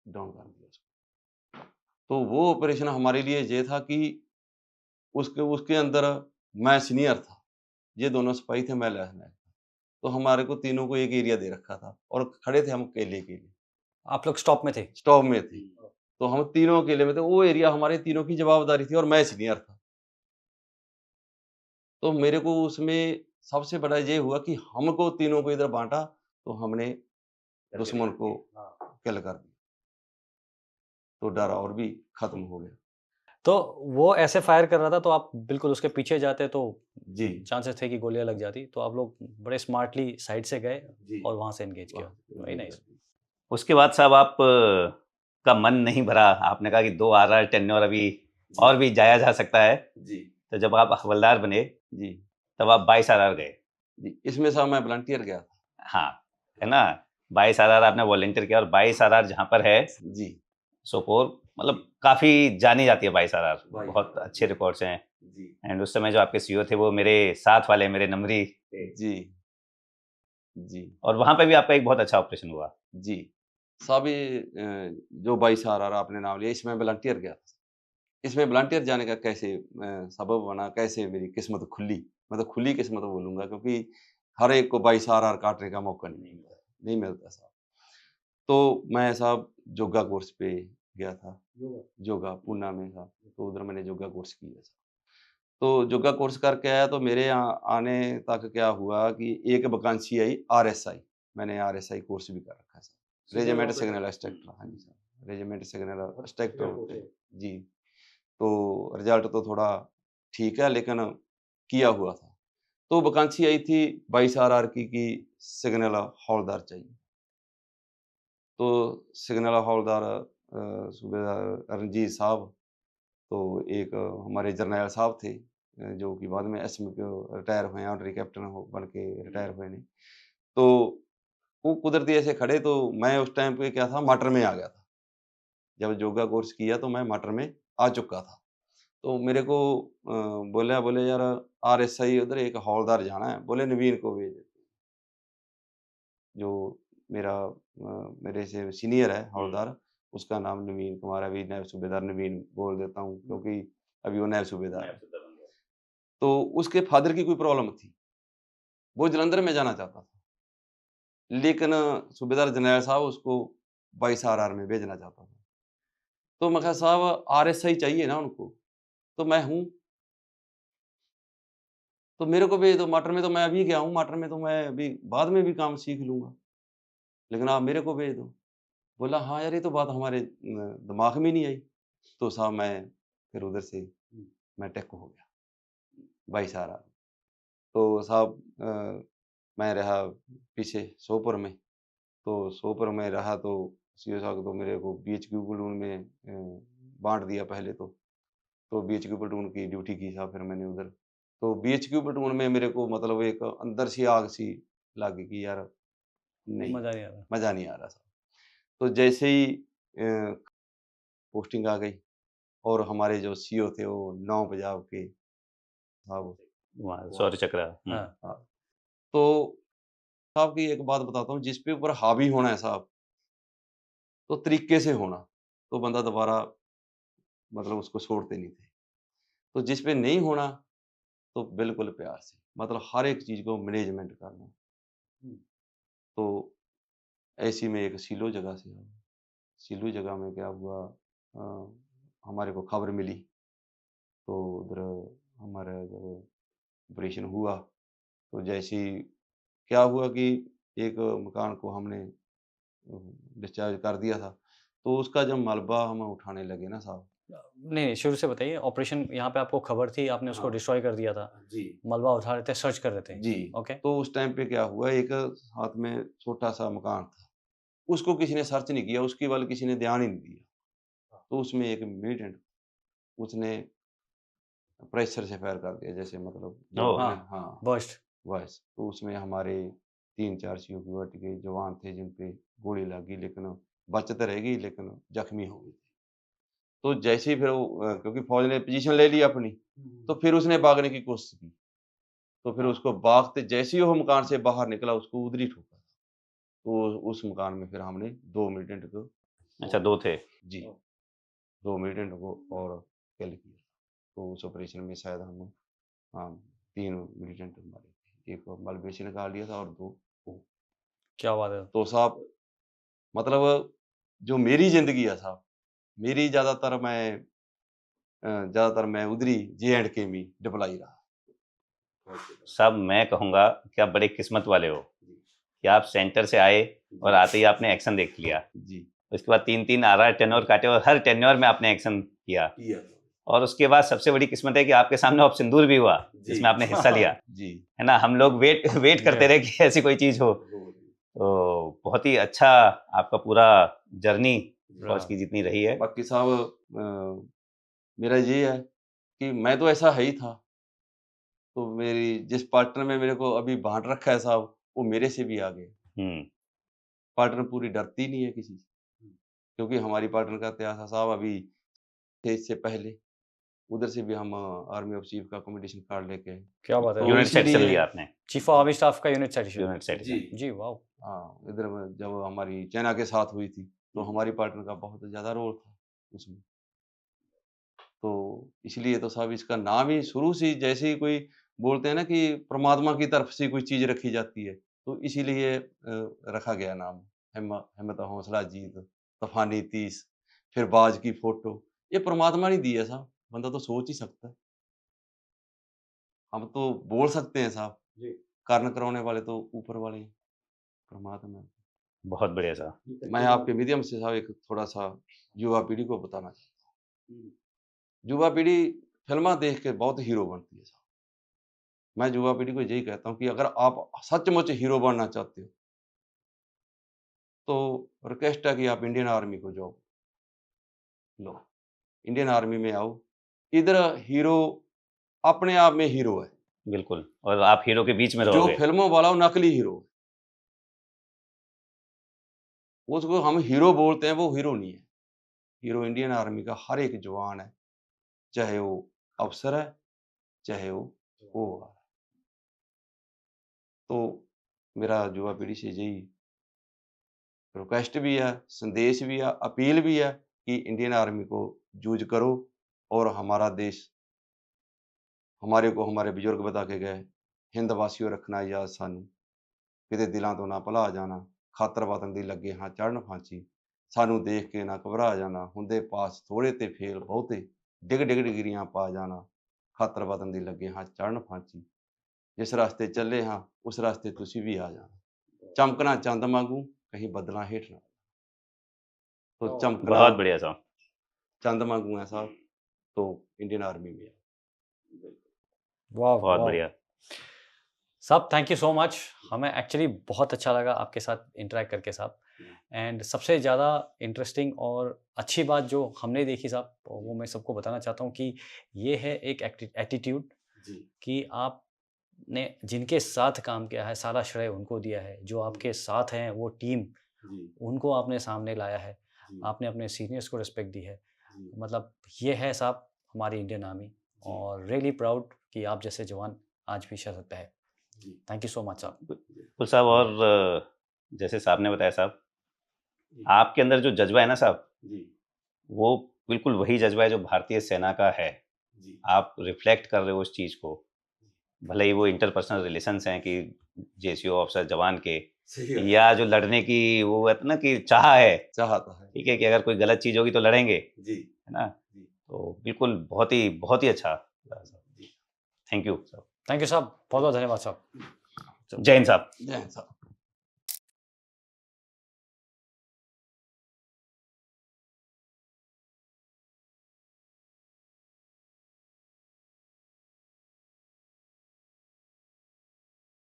डाउन कर दिया उसको। तो वो ऑपरेशन हमारे लिए ये था कि उसके उसके अंदर मैं सीनियर था, ये दोनों सिपाही थे, मैं लेफ्टिनेंट था। तो हमारे को तीनों को एक एरिया दे रखा था और खड़े थे हम अकेले के लिए, आप लोग स्टॉप में थे। स्टॉप में थे। तो हम तीनों अकेले में थे, वो एरिया हमारे तीनों की जवाबदारी थी और मैं सीनियर था। तो मेरे को उसमें सबसे बड़ा ये हुआ कि हमको तीनों को इधर बाँटा, तो हमने दुश्मन को किल कर दिया। तो डर और भी खत्म हो गया। तो वो ऐसे फायर कर रहा था तो आप बिल्कुल उसके पीछे जाते तो जी। चांसेस थे कि गोलियां लग जाती। तो आप लोग बड़े स्मार्टली साइड से गए जी। और वहां से एंगेज किया। Very nice. उसके बाद साहब आप का मन नहीं भरा, आपने कहा कि 2 आरआर टेन्योर अभी और भी जाया जा सकता है। जी। तो जब आप हवलदार बने जी। तब आप 22 आरआर गए। जी, इसमें साहब मैं वॉलंटियर गया था। हाँ, है ना, 22 आरआर आपने वॉलंटियर किया, और 22 आरआर जहाँ पर है जी। सोपोर मतलब काफी जानी जाती है बाईस आर बाईस बहुत RR, अच्छे रिकॉर्ड्स हैं। जी एंड उस समय जो आपके सीईओ थे वो मेरे साथ वाले मेरे नमरी थे, जी जी और वहां पे भी आपका एक बहुत अच्छा ऑपरेशन हुआ। जी साहब, ये जो 22 RR आपने नाम लिया, इसमें वॉलंटियर गया था। इसमें वॉलंटियर जाने का कैसे सबब बना, कैसे मेरी किस्मत खुली? मैं तो खुली किस्मत बोलूँगा, क्योंकि हर एक को 22 RR काटने का मौका नहीं मिलता साहब। तो मैं साहब योगा कोर्स पे गया था। योगा पूना में था, तो उधर मैंने योगा कोर्स किया था। तो योगा कोर्स करके आया, तो मेरे यहाँ आने तक क्या हुआ कि एक वैकेंसी आई आरएसआई। मैंने आरएसआई कोर्स भी कर रखा है सर, रेजिमेंट सिग्नल इंस्ट्रक्टर। हाँ जी सर, रेजिमेंट सिग्नल इंस्ट्रक्टर जी। तो रिजल्ट तो थोड़ा ठीक है, लेकिन किया हुआ था। तो वैकेंसी आई थी 22 RR की कि सिग्नल हवलदार चाहिए। तो सिग्नल हवलदार सूबेदार रणजीत साहब, तो एक हमारे जरनैल साहब थे, जो कि बाद में एसएम को रिटायर हुए हैं, ऑनरी कैप्टन हो बन के रिटायर हुए नहीं। तो वो कुदरती ऐसे खड़े, तो मैं उस टाइम पे क्या था, मटर में आ गया था। जब योगा कोर्स किया तो मैं मटर में आ चुका था। तो मेरे को बोले यार आरएसआई उधर एक हवलदार जाना है, बोले नवीन को भेज देते हैं। जो मेरे से सीनियर है हवलदार, उसका नाम नवीन कुमार है, अभी नायब सूबेदार नवीन बोल देता हूँ, क्योंकि अभी वो नायब सूबेदार है। तो उसके फादर की कोई प्रॉब्लम थी, वो जलंधर में जाना चाहता था, लेकिन सूबेदार जरनैल साहब उसको 22 RR में भेजना चाहता था। तो मैं कहा साहब आरएसआई चाहिए ना उनको, तो मैं हूँ, तो मेरे को भेज दो। मटर में तो मैं अभी गया हूँ, मटर में तो मैं अभी बाद में भी काम सीख लूँगा, लेकिन आप मेरे को भेज दो। बोला हाँ यार, ये तो बात हमारे दिमाग में नहीं आई। तो साहब मैं फिर उधर से मैं टेक हो गया 22 RR। तो साहब मैं रहा पीछे सोपुर में। तो सोपुर में रहा तो सीओ साहब तो मेरे को बीएचक्यू प्लटून में बाँट दिया पहले तो। तो बीएचक्यू प्लटून की ड्यूटी की साहब फिर मैंने उधर। तो बीएचक्यू प्लटून में मेरे को मतलब एक अंदर से आग सी लगी कि यार नहीं, मजा नहीं आ रहा। मज़ा नहीं आ रहा था। तो जैसे ही पोस्टिंग आ गई, और हमारे जो सीईओ थे वो 9 पंजाब के साहब। वहाँ शौर्य चक्र। हाँ। हाँ। तो साहब की एक बात बताता हूँ, जिस पे ऊपर हावी होना है साहब, तो तरीके से होना, तो बंदा दोबारा मतलब उसको छोड़ते नहीं थे। तो जिस पे नहीं होना, तो बिल्कुल प्यार से, मतलब हर एक चीज़ को मैनेजमेंट करना। तो ऐसी में एक सिलो जगह से आया। सिलो जगह में क्या हुआ, हमारे को खबर मिली, तो उधर हमारा जब ऑपरेशन हुआ, तो जैसे ही क्या हुआ कि एक मकान को हमने डिस्चार्ज कर दिया था, तो उसका जब मलबा हम उठाने लगे ना साहब। नहीं, शुरू से बताइए। ऑपरेशन यहाँ पे आपको खबर थी, आपने उसको हाँ। डिस्ट्रॉय कर दिया था, जी। मलबा उठा रहे थे, सर्च कर रहे थे। जी। ओके। तो उस टाइम पे क्या हुआ, एक हाथ में छोटा-सा मकान था, उसको किसी ने सर्च नहीं किया, उसकी वाल किसी ने ध्यान ही नहीं दिया। तो उसमें एक मिलिटेंट, उसने प्रेशर से फायर कर दिया, जैसे मतलब जब ओह! हमने हाँ, बर्स्ट। बस। तो उसमें हमारे 3-4 सिक्योरिटी के जवान थे जिन पे गोली लगी, लेकिन बचत रह गई, लेकिन जख्मी हो गए थे। तो जैसे ही फिर वो क्योंकि फ़ौज ने पोज़ीशन ले ली अपनी, तो फिर उसने भागने की कोशिश की। तो फिर उसको भागते जैसे ही वो मकान से बाहर निकला, उसको उधर ही ठोका। तो उस मकान में फिर हमने 2 मिलिटेंट को अच्छा 2 थे। जी, 2 मिलिटेंट को और किल किया। तो उस ऑपरेशन में शायद हम हाँ, 3 मिलिटेंट मारे थे। एक मलबे से निकाल लिया था और 2 को। क्या बात है। तो साहब मतलब जो मेरी ज़िंदगी है साहब, मेरी ज़्यादातर मैं उधर ही जे-एंड-के में डिप्लॉय रहा। साहब मैं कहूँगा कि आप बड़े किस्मत वाले हो कि आप सेंटर से आए और आते ही आपने एक्शन देख लिया। जी। उसके बाद 3-3 आरआर टेन्योर काटे और हर टेन्योर में आपने एक्शन किया। और उसके बाद सबसे बड़ी किस्मत है कि आपके सामने ऑप सिंदूर भी हुआ, जिसमें आपने हिस्सा लिया। जी। है ना? हम लोग वेट करते रहे कि ऐसी कोई चीज़ हो। तो बहुत ही अच्छा आपका पूरा जर्नी फौज की जितनी रही है। बाकी साहब मेरा ये है कि मैं तो ऐसा है ही था। तो मेरी जिस पार्टनर में मेरे को अभी बाँट रखा है साहब, वो मेरे से भी आगे है। हुँ। पार्टनर पूरी डरती नहीं है किसी से। क्योंकि हमारी पार्टनर का इतिहास है साहब अभी स्टेज से पहले उधर से भी हम आर्मी ऑफ चीफ का कॉम्पिटिशन कार्ड लेके आए। क्या बात है, तो यूनिट सेट से इसीलिए- लिया आपने? चीफ ऑफ आर्मी स्टाफ का यूनिट सेटिशन। यूनिट सेट जी जी वाह। हाँ, इधर में जब हमारी चाइना के साथ हुई थी तो हमारी पार्टनर का बहुत ज़्यादा रोल था उसमें। तो इसलिए तो साहब इसका नाम ही शुरू से ही जैसे ही कोई बोलते हैं ना कि परमात्मा की तरफ से कोई चीज़ रखी जाती है, तो इसीलिए रखा गया नाम हिम्मत हौसला जीत, तूफानी तीस, फिर बाज की फ़ोटो, ये परमात्मा ने दी है साहब, बंदा तो सोच ही सकता है। हम तो बोल सकते हैं साहब, जी। कारण कराने वाले तो ऊपर वाले हैं, परमात्मा है। बहुत बढ़िया साहब। मैं आपके मीडियम से साहब एक थोड़ा-सा युवा पीढ़ी को बताना चाहता हूँ। युवा पीढ़ी फ़िल्माँ देख के बहुत हीरो बनती है साहब। मैं युवा पीढ़ी को यही कहता हूँ कि अगर आप सचमुच हीरो बनना चाहते हो, तो रिक्वेस्ट है कि आप इंडियन आर्मी को जॉब लो। इंडियन आर्मी में आओ। इधर हीरो अपने आप में हीरो है। बिल्कुल, और आप हीरो के बीच में जो रहोगे। फ़िल्मों वाला वो नकली हीरो है। उसको हम हीरो बोलते हैं, वो हीरो नहीं है। हीरो इंडियन आर्मी का हर एक जवान है, चाहे वो अफ़सर है, चाहे वो OR है। तो मेरा युवा पीढ़ी से यही रिक्वेस्ट भी है, संदेश भी है, अपील भी है कि इंडियन आर्मी को चूज़ करो और हमारा देश हमारे को हमारे बुजुर्ग बता के गए, हिंद वासियों रखना याद सानू, किते दिलां तो ना भुला जाना, खातर वतन दी लगे हाँ चढ़न फांसी, सानू देख के ना घबरा जाना, हुंदे पास थोड़े ते फेल बहुते, डिग डिग डिगरियां पा जाना, खातर वतन दी लगे हाँ चढ़न फांसी, जिस रास्ते चले हाँ उस रास्ते तुसी भी आ जाना, चमकना चंद वांगू कहीं बदलां हेठ ना, तो चमकना बहुत बढ़िया साहब। चंद वांगू है साहब, तो इंडियन आर्मी में है। वाह बहुत वाह बढ़िया। साहब, थैंक यू सो मच। हमें एक्चुअली बहुत अच्छा लगा आपके साथ इंटरेक्ट करके साहब। एंड सबसे ज़्यादा इंटरेस्टिंग और अच्छी बात जो हमने देखी साहब, वो मैं सबको बताना चाहता हूँ कि ये है एक एटीट्यूड जी कि आपने जिनके साथ काम किया है सारा श्रेय उनको दिया है, जो आपके साथ हैं वो टीम, जी उनको आपने सामने लाया है, जी आपने अपने सीनियर्स को रिस्पेक्ट दी है। जी मतलब ये है साहब हमारी इंडियन आर्मी, और रियली प्राउड कि आप जैसे जवान आज भी शरत पे है। जी थैंक यू सो मच साहब। बिल्कुल साहब, और जैसे साहब ने बताया साहब, आपके अंदर जो जज्बा है ना साहब, जी वो बिल्कुल वही जज्बा है जो भारतीय सेना का है। जी आप रिफ्लेक्ट कर रहे हो उस चीज़ को, भले ही वो इंटरपर्सनल रिलेशंस हैं कि जेसीओ ऑफिसर जवान के, सही है। या जो लड़ने की वो है ना कि चाह है, चाहता है ठीक है, कि अगर कोई गलत चीज़ होगी तो लड़ेंगे, जी है ना। जी तो बिल्कुल बहुत ही अच्छा लगा साहब। थैंक यू साहब। थैंक यू साहब, बहुत बहुत धन्यवाद साहब। जय हिंद साहब। जय हिंद साहब।